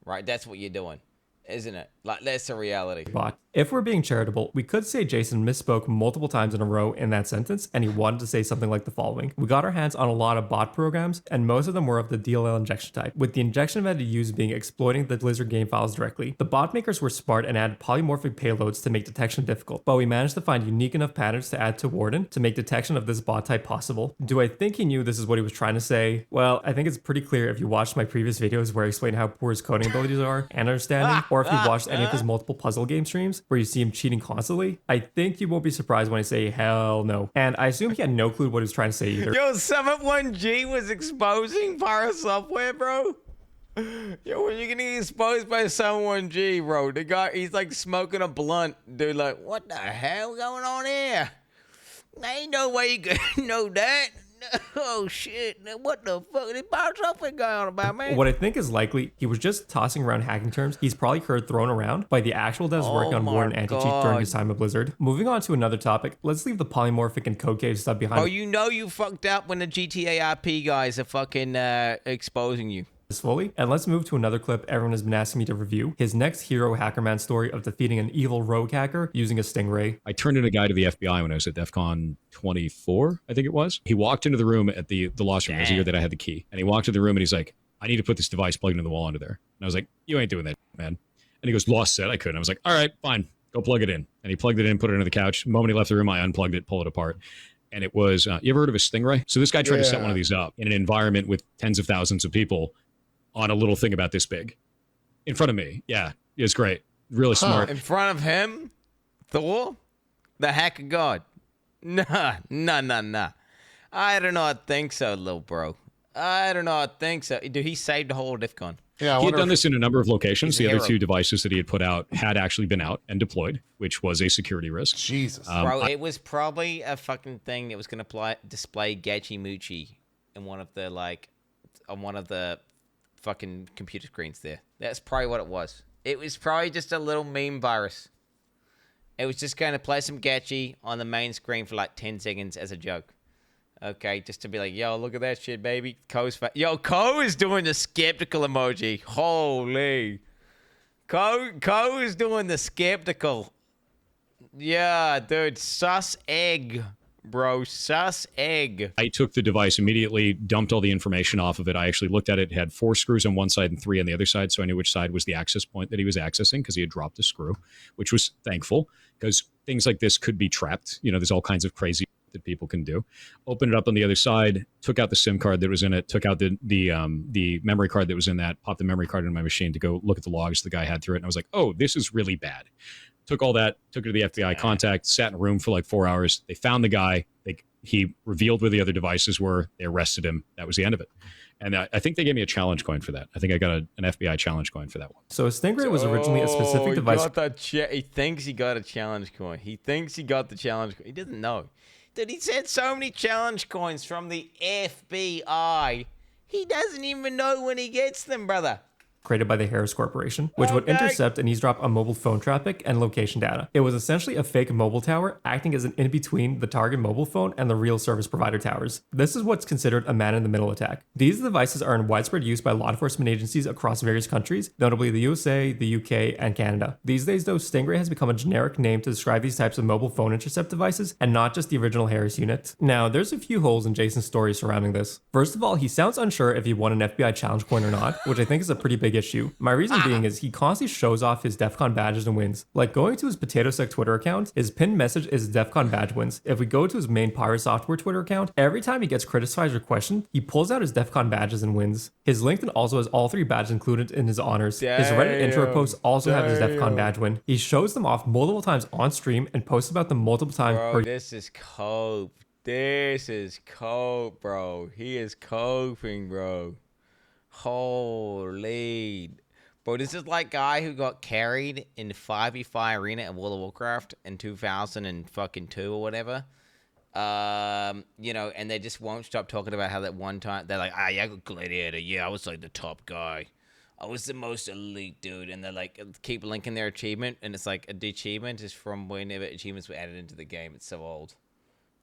[SPEAKER 1] Right? That's what you're doing, isn't it? Like, that's the reality.
[SPEAKER 2] Bot. If we're being charitable, we could say Jason misspoke multiple times in a row in that sentence, and he wanted to say something like the following. We got our hands on a lot of bot programs, and most of them were of the DLL injection type, with the injection method used being exploiting the Blizzard game files directly. The bot makers were smart and added polymorphic payloads to make detection difficult, but we managed to find unique enough patterns to add to Warden to make detection of this bot type possible. Do I think he knew this is what he was trying to say? Well, I think it's pretty clear if you watched my previous videos where I explain how poor his coding abilities are and understanding, or if you watched any of his multiple puzzle game streams. games where you see him cheating constantly? I think you won't be surprised when I say hell no. And I assume he had no clue what he was trying to say either.
[SPEAKER 1] Yo, 71G was exposing PirateSoftware, bro. Yo, when you're getting exposed by 71G, bro, the guy, he's like smoking a blunt. Dude, like, what the hell going on here? There ain't no way you could know that. Oh, shit. What the fuck? This PirateSoftware going on about, man?
[SPEAKER 2] What I think is likely, he was just tossing around hacking terms he's probably heard thrown around by the actual devs working on Warden anti-cheat during his time at Blizzard. Moving on to another topic, let's leave the polymorphic and code cave stuff behind.
[SPEAKER 1] Oh, you know you fucked up when the GTA RP guys are fucking exposing you.
[SPEAKER 2] Fully, and let's move to another clip everyone has been asking me to review, his next hero hackerman story of defeating an evil rogue hacker using a stingray.
[SPEAKER 3] I turned in a guy to the FBI when I was at DEF CON 24, I think it was. He walked into the room at the lost room. It was the year that I had the key. And he walked into the room and he's like, I need to put this device plugged into the wall under there. And I was like, you ain't doing that, man. And he goes, Lost said I couldn't. I was like, all right, fine, go plug it in. And he plugged it in, put it under the couch. The moment he left the room, I unplugged it, pulled it apart. And it was, you ever heard of a stingray? So this guy tried to set one of these up in an environment with tens of thousands of people on a little thing about this big in front of me. Yeah, it was great. Really smart.
[SPEAKER 1] In front of him? Thor? The hacker god? Nah. I do not think so, little bro. I do not think so. Dude, he saved the whole DEF CON.
[SPEAKER 3] Yeah, he had done this in a number of locations. The other two devices that he had put out had actually been out and deployed, which was a security risk.
[SPEAKER 5] Jesus.
[SPEAKER 1] Bro, it was probably a fucking thing that was going to display Gachi Muchi in one of the, like, on one of the fucking computer screens there. That's probably what it was. It was probably just a little meme virus. It was just going to play some Gachi on the main screen for like 10 seconds as a joke. Okay, just to be like, yo, look at that shit, baby. Yo, Ko is doing the skeptical emoji. Holy. Ko is doing the skeptical. Yeah, dude, sus egg. Bro, sus egg.
[SPEAKER 3] I took the device, immediately dumped all the information off of it. I actually looked at it. It had 4 screws on one side and 3 on the other side, so I knew which side was the access point that he was accessing because he had dropped a screw, which was thankful because things like this could be trapped. You know, there's all kinds of crazy that people can do. Opened it up on the other side, took out the SIM card that was in it, took out the memory card that was in that, popped the memory card in my machine to go look at the logs the guy had through it, and I was like, oh, this is really bad. Took all that, took it to the FBI contact, sat in a room for like 4 hours. They found the guy. He revealed where the other devices were. They arrested him. That was the end of it. And I think they gave me a challenge coin for that. I think I got an FBI challenge coin for that one.
[SPEAKER 2] So a stingray was originally a specific device.
[SPEAKER 1] He thinks he got a challenge coin. He thinks he got the challenge coin. He doesn't know. Dude, he said so many challenge coins from the FBI. He doesn't even know when he gets them, brother.
[SPEAKER 2] Created by the Harris Corporation, which would intercept and eavesdrop on mobile phone traffic and location data. It was essentially a fake mobile tower, acting as an in-between the target mobile phone and the real service provider towers. This is what's considered a man-in-the-middle attack. These devices are in widespread use by law enforcement agencies across various countries, notably the USA, the UK, and Canada. These days, though, Stingray has become a generic name to describe these types of mobile phone intercept devices, and not just the original Harris unit. Now, there's a few holes in Jason's story surrounding this. First of all, he sounds unsure if he won an FBI challenge coin or not, which I think is a pretty big issue. My reason being is he constantly shows off his DEF CON badges and wins. Like going to his Potato Sack Twitter account, his pinned message is DEF CON badge wins. If we go to his main PirateSoftware Twitter account, every time he gets criticized or questioned, he pulls out his DEF CON badges and wins. His LinkedIn also has all 3 badges included in his honors. His Reddit intro posts also have his DEF CON badge win. He shows them off multiple times on stream and posts about them multiple times per.
[SPEAKER 1] This is cope. This is cope, bro. He is coping, bro. Holy. Bro, this is like guy who got carried in 5v5 arena at World of Warcraft in 2002 or whatever. You know, and they just won't stop talking about how that one time they're like, yeah, I got Gladiator. Yeah, I was like the top guy. I was the most elite dude. And they're like, keep linking their achievement. And it's like, the achievement is from whenever achievements were added into the game. It's so old.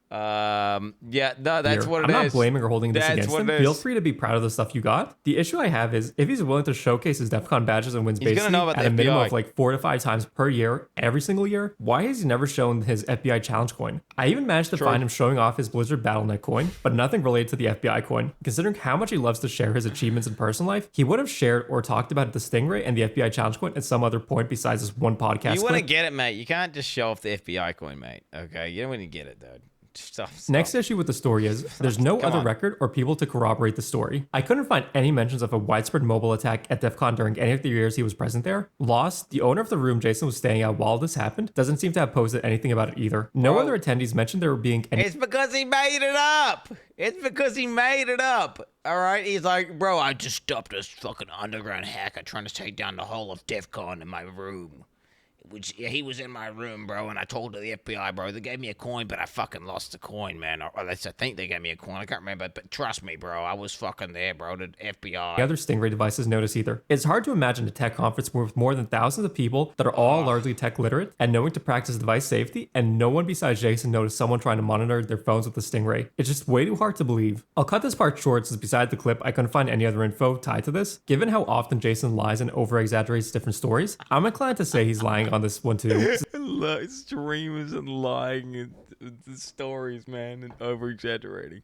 [SPEAKER 1] Yeah, no, that's what it is.
[SPEAKER 2] I'm not blaming or holding this against him. Feel free to be proud of the stuff you got. The issue I have is if he's willing to showcase his DEF CON badges and wins basically at a minimum of like 4 to 5 times per year, every single year, why has he never shown his FBI challenge coin? I even managed to find him showing off his Blizzard Battle.net coin, but nothing related to the FBI coin. Considering how much he loves to share his achievements in personal life, he would have shared or talked about the Stingray and the FBI challenge coin at some other point besides this one podcast.
[SPEAKER 1] You want to get it, mate. You can't just show off the FBI coin, mate. Okay, you don't want to get it, dude. Stop.
[SPEAKER 2] Next issue with the story is there's no other record or people to corroborate the story. I couldn't find any mentions of a widespread mobile attack at DEF CON during any of the years he was present there. Lost, the owner of the room Jason was staying at while this happened, doesn't seem to have posted anything about it either. No other attendees mentioned there being any.
[SPEAKER 1] It's because he made it up. It's because he made it up. All right? He's like, bro, I just stopped this fucking underground hacker trying to take down the whole of DEF CON in my room. Which, he was in my room, bro, and I told the FBI, bro, they gave me a coin, but I fucking lost the coin, man. Or at least I think they gave me a coin. I can't remember, but trust me, bro, I was fucking there, bro, the FBI.
[SPEAKER 2] The other Stingray devices notice either. It's hard to imagine a tech conference with more than thousands of people that are all largely tech literate and knowing to practice device safety, and no one besides Jason noticed someone trying to monitor their phones with the Stingray. It's just way too hard to believe. I'll cut this part short since beside the clip, I couldn't find any other info tied to this. Given how often Jason lies and over-exaggerates different stories, I'm inclined to say he's lying on this one too.
[SPEAKER 1] Streamers and lying and the stories, man, and over-exaggerating.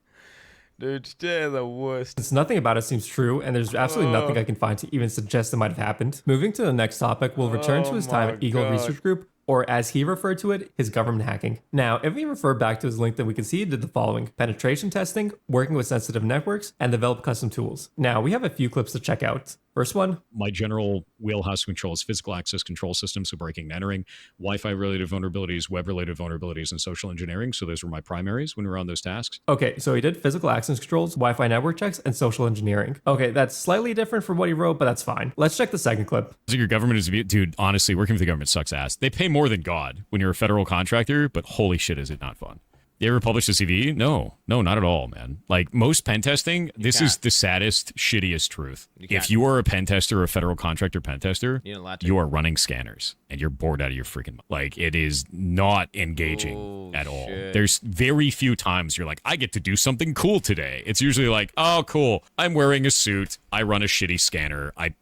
[SPEAKER 1] Dude, they're the worst.
[SPEAKER 2] Since nothing about it seems true, and there's absolutely nothing I can find to even suggest it might have happened. Moving to the next topic, we'll return to his time at Eagle Research Group, or as he referred to it, his government hacking. Now, if we refer back to his link, then we can see he did the following: penetration testing, working with sensitive networks, and develop custom tools. Now, we have a few clips to check out. First one.
[SPEAKER 3] My general wheelhouse control is physical access control systems, so breaking and entering, Wi-Fi related vulnerabilities, web related vulnerabilities, and social engineering. So those were my primaries when we were on those tasks.
[SPEAKER 2] Okay, so he did physical access controls, Wi-Fi network checks, and social engineering. Okay, that's slightly different from what he wrote, but that's fine. Let's check the second clip.
[SPEAKER 3] So your government is, dude, honestly, working for the government sucks ass. They pay more than God when you're a federal contractor, but holy shit, is it not fun. You ever published a CV? No, not at all, man. Like most pen testing, this is the saddest, shittiest truth. If you are a pen tester or a federal contractor pen tester, you are running scanners and you're bored out of your freaking mind. Like it is not engaging at all.
[SPEAKER 1] Shit.
[SPEAKER 3] There's very few times you're like, I get to do something cool today. It's usually like, oh, cool. I'm wearing a suit. I run a shitty scanner. I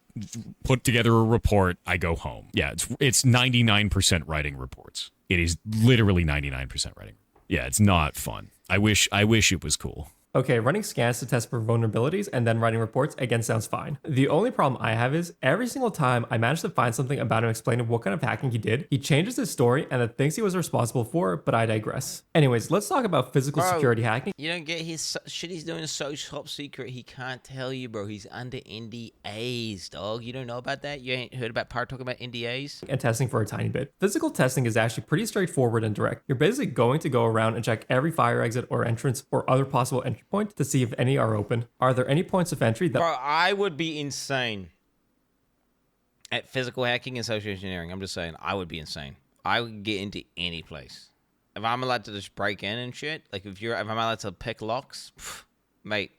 [SPEAKER 3] put together a report. I go home. Yeah, it's 99% writing reports. It is literally 99% writing. Yeah, it's not fun. I wish it was cool.
[SPEAKER 2] Okay, running scans to test for vulnerabilities and then writing reports, again, sounds fine. The only problem I have is every single time I manage to find something about him explaining what kind of hacking he did, he changes his story and the things he was responsible for, but I digress. Anyways, let's talk about physical security hacking.
[SPEAKER 1] You don't get his shit he's doing is so top secret, he can't tell you, bro. He's under NDAs, dog. You don't know about that? You ain't heard about Pirate talking about NDAs?
[SPEAKER 2] And testing for a tiny bit. Physical testing is actually pretty straightforward and direct. You're basically going to go around and check every fire exit or entrance or other possible entry point to see if any are open. Are there any points of entry that...
[SPEAKER 1] Bro, I would be insane at physical hacking and social engineering. I'm just saying, I would be insane. I would get into any place. If I'm allowed to just break in and shit, like if I'm allowed to pick locks, mate.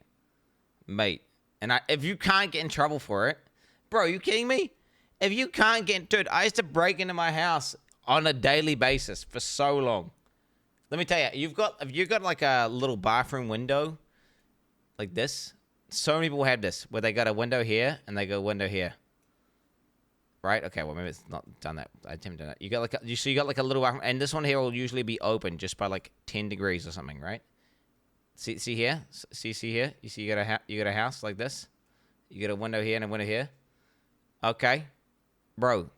[SPEAKER 1] And if you can't get in trouble for it, bro, are you kidding me? If you can't get... Dude, I used to break into my house on a daily basis for so long. Let me tell you, if you've got like a little bathroom window like this, so many people have this, where they got a window here and they go window here. Right? Okay, well maybe it's not done that. I haven't done that. You got like you got like a little bathroom, and this one here will usually be open just by like 10 degrees or something, right? See here? See here? You see you got a house like this? You got a window here and a window here? Okay. Bro,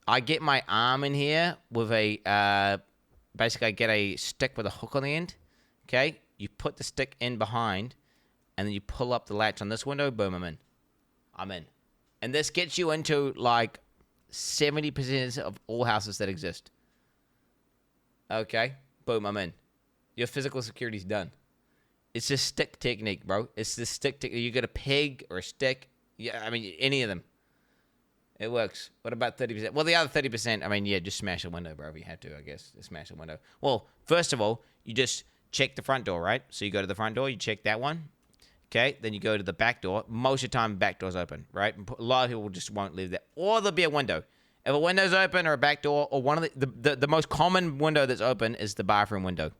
[SPEAKER 1] I get my arm in here with a basically I get a stick with a hook on the end. Okay? You put the stick in behind, and then you pull up the latch on this window, boom, I'm in. And this gets you into like 70% of all houses that exist. Okay, boom, I'm in. Your physical security's done. It's just stick technique, bro. It's the stick technique. You got a peg or a stick. Yeah, I mean, any of them. It works. What about 30%? Well, the other 30%, I mean, yeah, just smash a window, bro, if you had to, I guess. Just smash a window. Well, first of all, you just check the front door, right? So you go to the front door, you check that one. Okay, then you go to the back door. Most of the time, back door's open, right? A lot of people just won't leave that. Or there'll be a window. If a window's open or a back door, or one of the most common window that's open is the bathroom window.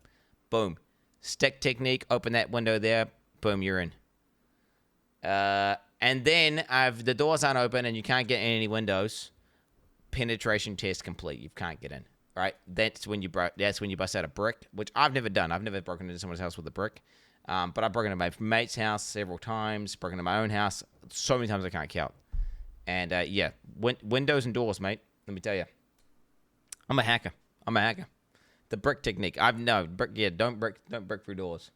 [SPEAKER 1] Boom. Stick technique, open that window there. Boom, you're in. And then if the doors aren't open and you can't get in any windows, penetration test complete. You can't get in, right? That's when you bust out a brick, which I've never done. I've never broken into someone's house with a brick. But I've broken into my mate's house several times, broken into my own house so many times I can't count. And windows and doors, mate, let me tell you. I'm a hacker. The brick technique. I've no brick. Yeah, don't brick through doors.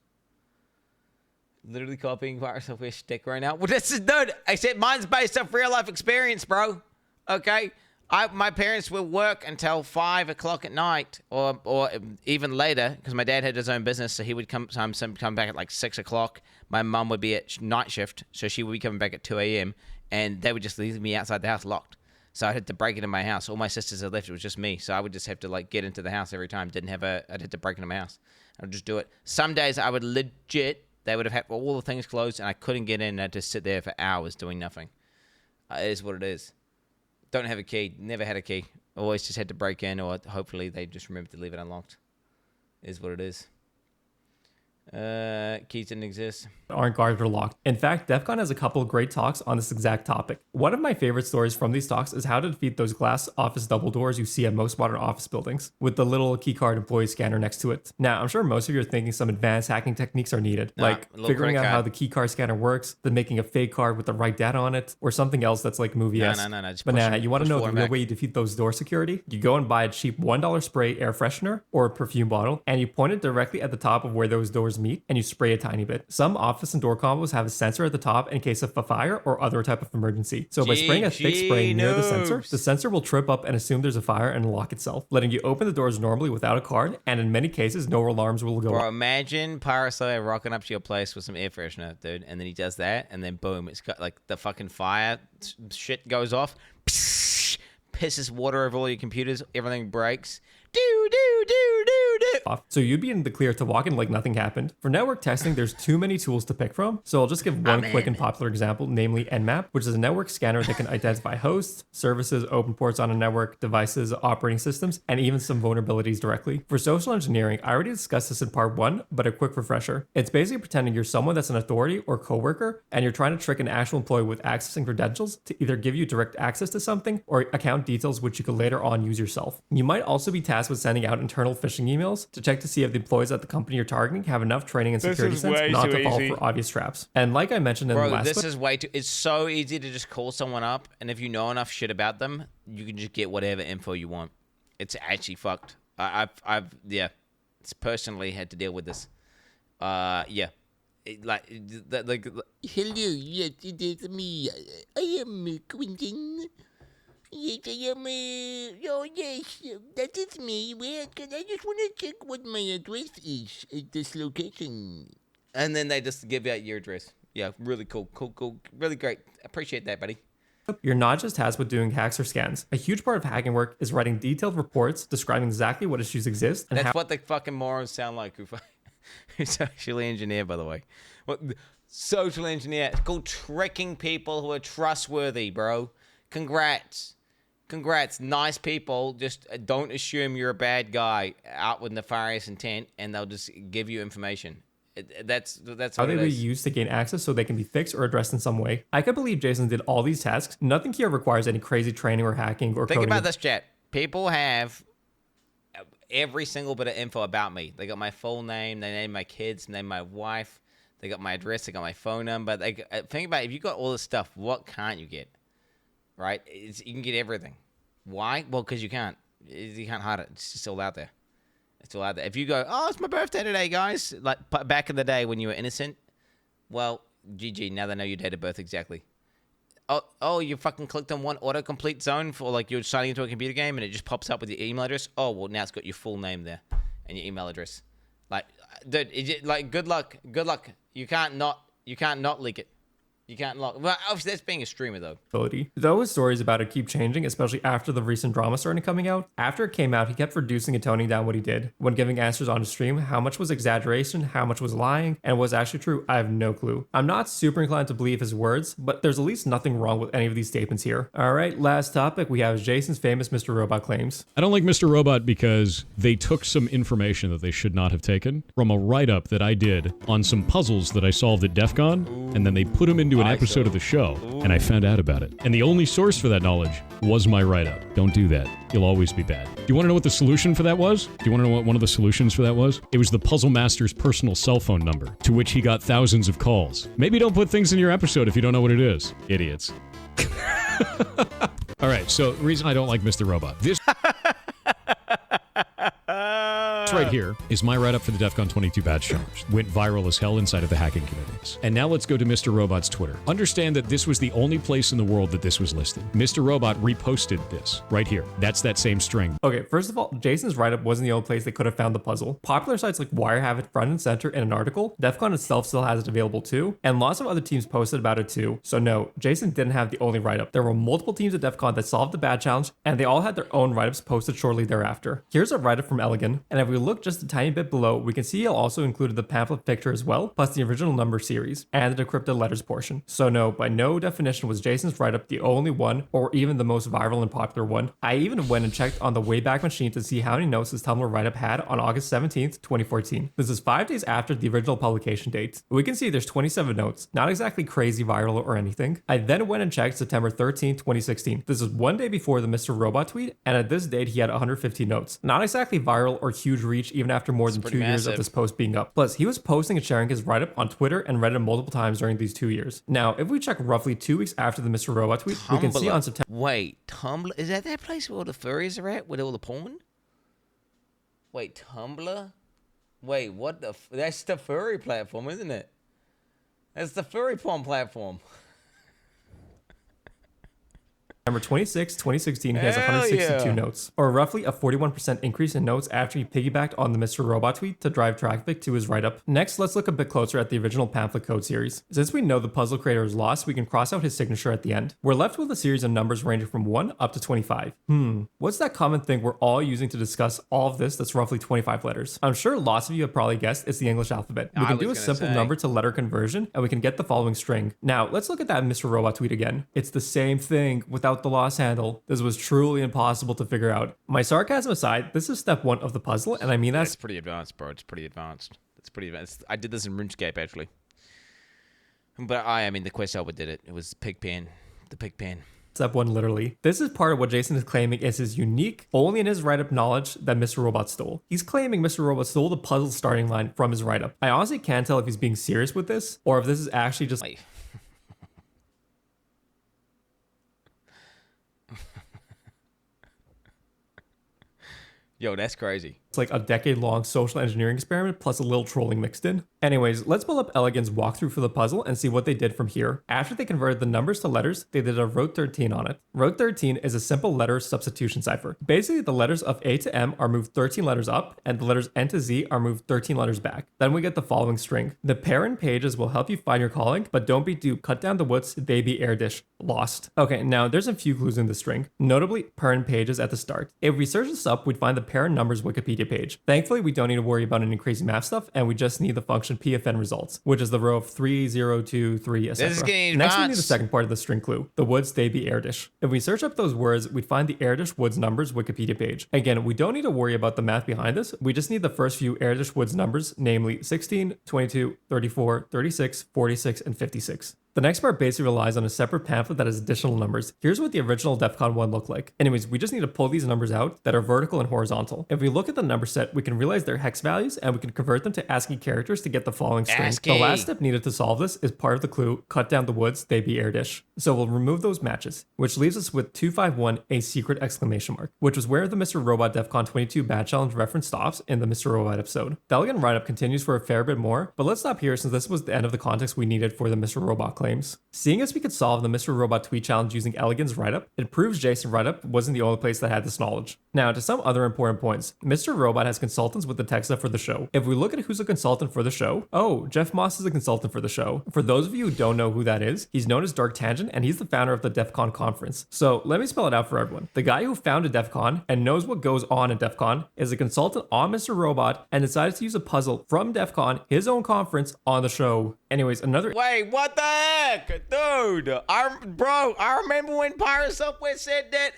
[SPEAKER 1] Literally copying PirateSoftware stick right now. Well, this is dude. I said mine's based off real life experience, bro. Okay. My parents will work until 5 o'clock at night, or even later, because my dad had his own business, so he would come back at like 6 o'clock. My mum would be at night shift, so she would be coming back at 2 a.m. and they would just leave me outside the house locked. So I had to break into my house. All my sisters had left. It was just me, so I would just have to like get into the house every time. I'd have to break into my house. I would just do it. Some days I would legit. They would have had all the things closed, and I couldn't get in. And I'd just sit there for hours doing nothing. It is what it is. Don't have a key. Never had a key. Always just had to break in, or hopefully they just remembered to leave it unlocked. It is what it is. Keys didn't exist.
[SPEAKER 2] Aren't guarded or locked. In fact, DEF CON has a couple of great talks on this exact topic. One of my favorite stories from these talks is how to defeat those glass office double doors you see at most modern office buildings, with the little keycard employee scanner next to it. Now, I'm sure most of you are thinking some advanced hacking techniques are needed, like figuring out how the keycard scanner works, then making a fake card with the right data on it, or something else that's like movie-esque.
[SPEAKER 1] No.
[SPEAKER 2] But now, you want to know the real way you defeat those door security? You go and buy a cheap $1 spray air freshener or a perfume bottle, and you point it directly at the top of where those doors meet, and you spray a tiny bit. Some office and door combos have a sensor at the top in case of a fire or other type of emergency. So by spraying a thick spray near the sensor will trip up and assume there's a fire and lock itself, letting you open the doors normally without a card, and in many cases, no alarms will go off.
[SPEAKER 1] Bro, imagine PirateSoftware rocking up to your place with some air freshener, dude, and then he does that, and then boom, it's got like the fucking fire shit goes off, pisses water over all your computers, everything breaks.
[SPEAKER 2] So you'd be in the clear to walk in like nothing happened. For network testing, there's too many tools to pick from, so I'll just give one quick and popular example, namely Nmap, which is a network scanner that can identify hosts, services, open ports on a network, devices, operating systems, and even some vulnerabilities directly. For social engineering, I already discussed this in part 1, but a quick refresher. It's basically pretending you're someone that's an authority or coworker, and you're trying to trick an actual employee with access and credentials to either give you direct access to something or account details which you could later on use yourself. You might also be tasked with sending out internal phishing emails to check to see if the employees at the company you're targeting have enough training and security sense not to fall for obvious traps. And like I mentioned in the last
[SPEAKER 1] this is way too... It's so easy to just call someone up, and if you know enough shit about them, you can just get whatever info you want. It's actually fucked. I've personally had to deal with this. Hello, yes, it is me. I am Quentin. Yes, I am. Oh, yes, that is me. Where can I just want to check what my address is at this location? And then they just give out your address. Yeah, really cool. Really great. Appreciate that, buddy.
[SPEAKER 2] You're not just tasked with doing hacks or scans. A huge part of hacking work is writing detailed reports describing exactly what issues exist. And
[SPEAKER 1] that's what the fucking morons sound like who's socially engineer, by the way. What social engineer? It's called tricking people who are trustworthy, bro. Congrats. Nice people. Just don't assume you're a bad guy out with nefarious intent, and they'll just give you information. That's
[SPEAKER 2] how
[SPEAKER 1] what
[SPEAKER 2] they
[SPEAKER 1] it
[SPEAKER 2] be
[SPEAKER 1] is.
[SPEAKER 2] used to gain access so they can be fixed or addressed in some way. I can believe Jason did all these tasks. Nothing here requires any crazy training or hacking or
[SPEAKER 1] Think
[SPEAKER 2] coding.
[SPEAKER 1] about this, chat. People have every single bit of info about me. They got my full name, they name my kids, name my wife, they got my address, they got my phone number. Think about it, if you got all this stuff, what can't you get? Right? You can get everything. Why? Well, because you can't. You can't hide it. It's just all out there. It's all out there. If you go, oh, it's my birthday today, guys. Like back in the day when you were innocent, well, GG, now they know your date of birth exactly. Oh, you fucking clicked on one autocomplete zone for like you're signing into a computer game and it just pops up with your email address. Oh, well, now it's got your full name there and your email address. Like, dude, good luck. You can't not leak it. You can't lock. Well, obviously, that's being a streamer, though.
[SPEAKER 2] Though his stories about it keep changing, especially after the recent drama started coming out. After it came out, he kept reducing and toning down what he did. When giving answers on his stream, how much was exaggeration, how much was lying, and was actually true, I have no clue. I'm not super inclined to believe his words, but there's at least nothing wrong with any of these statements here. Alright, last topic, we have Jason's famous Mr. Robot claims.
[SPEAKER 3] I don't like Mr. Robot because they took some information that they should not have taken from a write-up that I did on some puzzles that I solved at DEF CON, and then they put them into an episode of the show, and I found out about it. And the only source for that knowledge was my write-up. Don't do that. You'll always be bad. Do you want to know what the solution for that was? Do you want to know what one of the solutions for that was? It was the Puzzle Master's personal cell phone number, to which he got thousands of calls. Maybe don't put things in your episode if you don't know what it is. Idiots. All right, so the reason I don't like Mr. Robot. This right here is my write-up for the DEF CON 22 badge challenge. Went viral as hell inside of the hacking communities. And now let's go to Mr. Robot's Twitter. Understand that this was the only place in the world that this was listed. Mr. Robot reposted this right here. That's that same string.
[SPEAKER 2] Okay, first of all, Jason's write-up wasn't the only place they could have found the puzzle. Popular sites like Wire have it front and center in an article. DEF CON itself still has it available too, and lots of other teams posted about it too. So no, Jason didn't have the only write-up. There were multiple teams at DEF CON that solved the bad challenge, and they all had their own write-ups posted shortly thereafter. Here's a write-up from Elegant, and if we look just a tiny bit below, we can see he also included the pamphlet picture as well, plus the original number series, and the decrypted letters portion. So no, by no definition was Jason's write-up the only one, or even the most viral and popular one. I even went and checked on the Wayback Machine to see how many notes his Tumblr write-up had on August 17th, 2014. This is 5 days after the original publication date. We can see there's 27 notes, not exactly crazy viral or anything. I then went and checked September 13th, 2016. This is 1 day before the Mr. Robot tweet, and at this date he had 150 notes. Not exactly viral or huge reach even after more than 2 years of this post being up. Plus, he was posting and sharing his write-up on Twitter and Reddit multiple times during these 2 years. Now, if we check roughly 2 weeks after the Mr. Robot tweet, we can see on September...
[SPEAKER 1] Wait, Tumblr? Is that place where all the furries are at? With all the porn? Wait, Tumblr? Wait, what the... That's the furry platform, isn't it? That's the furry porn platform.
[SPEAKER 2] September 26, 2016, he has 162 notes, or roughly a 41% increase in notes after he piggybacked on the Mr. Robot tweet to drive traffic to his write-up. Next, let's look a bit closer at the original pamphlet code series. Since we know the puzzle creator is lost, we can cross out his signature at the end. We're left with a series of numbers ranging from 1 up to 25. What's that common thing we're all using to discuss all of this that's roughly 25 letters? I'm sure lots of you have probably guessed it's the English alphabet. We can do a simple number to letter conversion, and we can get the following string. Now, let's look at that Mr. Robot tweet again. It's the same thing without the lost handle. This was truly impossible to figure out. My sarcasm aside, this is step 1 of the puzzle, and I mean that's
[SPEAKER 1] pretty advanced, bro. It's pretty advanced. It's pretty advanced. I did this in RuneScape actually, but I mean the quest helper did it. It was Pigpen, the Pigpen.
[SPEAKER 2] Step 1 literally. This is part of what Jason is claiming is his unique, only in his write-up knowledge that Mr. Robot stole. He's claiming Mr. Robot stole the puzzle starting line from his write-up. I honestly can't tell if he's being serious with this, or if this is actually just...
[SPEAKER 1] Yo, that's crazy.
[SPEAKER 2] It's like a decade-long social engineering experiment plus a little trolling mixed in. Anyways, let's pull up Elegant's walkthrough for the puzzle and see what they did from here. After they converted the numbers to letters, they did a road 13 on it. Road 13 is a simple letter substitution cipher. Basically, the letters of A to M are moved 13 letters up, and the letters N to Z are moved 13 letters back. Then we get the following string. The parent pages will help you find your calling, but don't be duped. Cut down the woods, they be air dish. Lost. Okay, now there's a few clues in the string. Notably, parent pages at the start. If we search this up, we'd find the parent numbers Wikipedia page. Thankfully, we don't need to worry about any crazy math stuff, and we just need the function pfn results, which is the row of 3, 0, 2, 3, etc. Next, we need the second part of the string clue. The woods, they be air dish. If we search up those words, we'd find the air dish woods numbers Wikipedia page. Again, we don't need to worry about the math behind this. We just need the first few air dish woods numbers, namely 16, 22, 34, 36, 46, and 56. The next part basically relies on a separate pamphlet that has additional numbers. Here's what the original DEF CON 1 looked like. Anyways, we just need to pull these numbers out that are vertical and horizontal. If we look at the number set, we can realize they're hex values, and we can convert them to ASCII characters to get the following string.
[SPEAKER 1] ASCII.
[SPEAKER 2] The last step needed to solve this is part of the clue, cut down the woods, they be air dish. So we'll remove those matches, which leaves us with 251, a secret exclamation mark, which was where the Mr. Robot DEF CON 22 bad challenge reference stops in the Mr. Robot episode. The Elegant write-up continues for a fair bit more, but let's stop here since this was the end of the context we needed for the Mr. Robot claims. Seeing as we could solve the Mr. Robot tweet challenge using Elegant's write-up, it proves Jason's write-up wasn't the only place that had this knowledge. Now, to some other important points, Mr. Robot has consultants with the tech stuff for the show. If we look at who's a consultant for the show, oh, Jeff Moss is a consultant for the show. For those of you who don't know who that is, he's known as Dark Tangent, and he's the founder of the DEF CON conference. So let me spell it out for everyone. The guy who founded DEF CON and knows what goes on at DEF CON is a consultant on Mr. Robot and decided to use a puzzle from DEF CON, his own conference, on the show. Anyways, another...
[SPEAKER 1] Wait, what the heck? Dude, I remember when PirateSoftware said that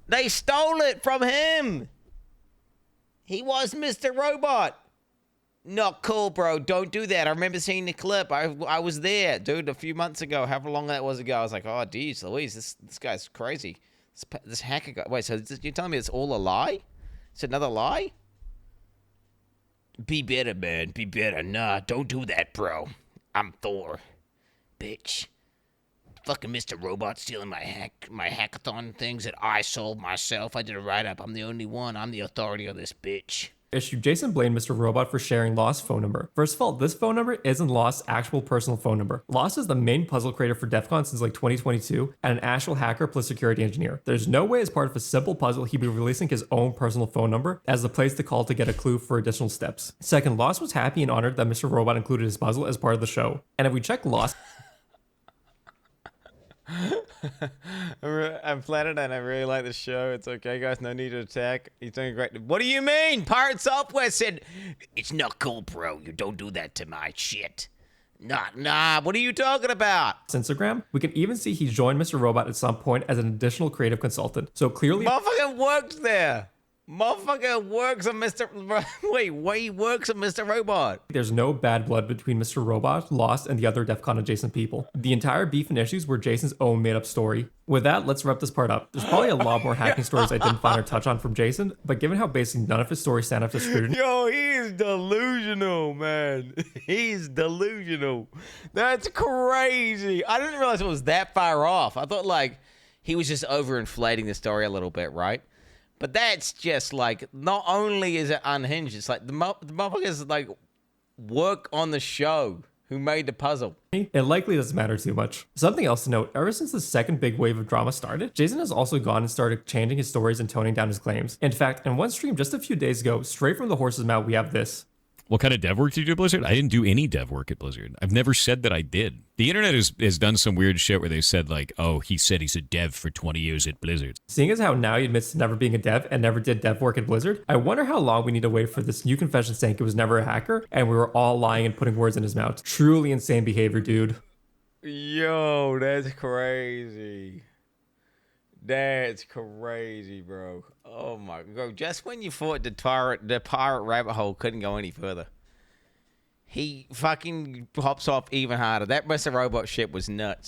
[SPEAKER 1] they stole it from him. He was Mr. Robot. Not cool, bro. Don't do that. I remember seeing the clip. I was there, dude, a few months ago, however long that was ago. I was like, oh, geez, Louise, this guy's crazy. This hacker guy. Wait, so you're telling me it's all a lie? It's another lie? Be better, man. Be better. Nah, don't do that, bro. I'm Thor. Bitch. Fucking Mr. Robot stealing my hackathon things that I sold myself. I did a write-up. I'm the only one. I'm the authority of this bitch.
[SPEAKER 2] issue, Jason blamed Mr. Robot for sharing Lost's phone number. First of all, this phone number isn't Lost's actual personal phone number. Lost is the main puzzle creator for DEF CON since like 2022 and an actual hacker plus security engineer. There's no way as part of a simple puzzle he'd be releasing his own personal phone number as the place to call to get a clue for additional steps. Second, Lost was happy and honored that Mr. Robot included his puzzle as part of the show. And if we check Lost...
[SPEAKER 1] I'm flattered and I really like the show. It's okay, guys. No need to attack. He's doing great. What do you mean? PirateSoftware said, it's not cool, bro. You don't do that to my shit. Nah. What are you talking about?
[SPEAKER 2] Instagram, we can even see he joined Mr. Robot at some point as an additional creative consultant. So clearly...
[SPEAKER 1] Motherfucker works there. Motherfucker works on Mr. Wait, he works on Mr. Robot.
[SPEAKER 2] There's no bad blood between Mr. Robot, Lost, and the other DEF CON adjacent people. The entire beef and issues were Jason's own made-up story. With that, let's wrap this part up. There's probably a lot more hacking stories I didn't find or touch on from Jason, but given how basically none of his stories stand up to scrutiny...
[SPEAKER 1] Yo, he's delusional, man. He's delusional. That's crazy. I didn't realize it was that far off. I thought, like, he was just overinflating the story a little bit, right? But that's just like, not only is it unhinged, it's like the motherfuckers like work on the show who made the puzzle.
[SPEAKER 2] It likely doesn't matter too much. Something else to note, ever since the second big wave of drama started, Jason has also gone and started changing his stories and toning down his claims. In fact, in one stream just a few days ago, straight from the horse's mouth, we have this.
[SPEAKER 3] What kind of dev work did you do at Blizzard? I didn't do any dev work at Blizzard. I've never said that I did. The internet has done some weird shit where they said like, oh, he said he's a dev for 20 years at Blizzard.
[SPEAKER 2] Seeing as how now he admits to never being a dev and never did dev work at Blizzard, I wonder how long we need to wait for this new confession saying he was never a hacker and we were all lying and putting words in his mouth. Truly insane behavior, dude.
[SPEAKER 1] Yo, that's crazy. That's crazy, bro. Oh my god. Just when you thought the pirate rabbit hole couldn't go any further, he fucking pops off even harder. That Mr. Robot shit was nuts.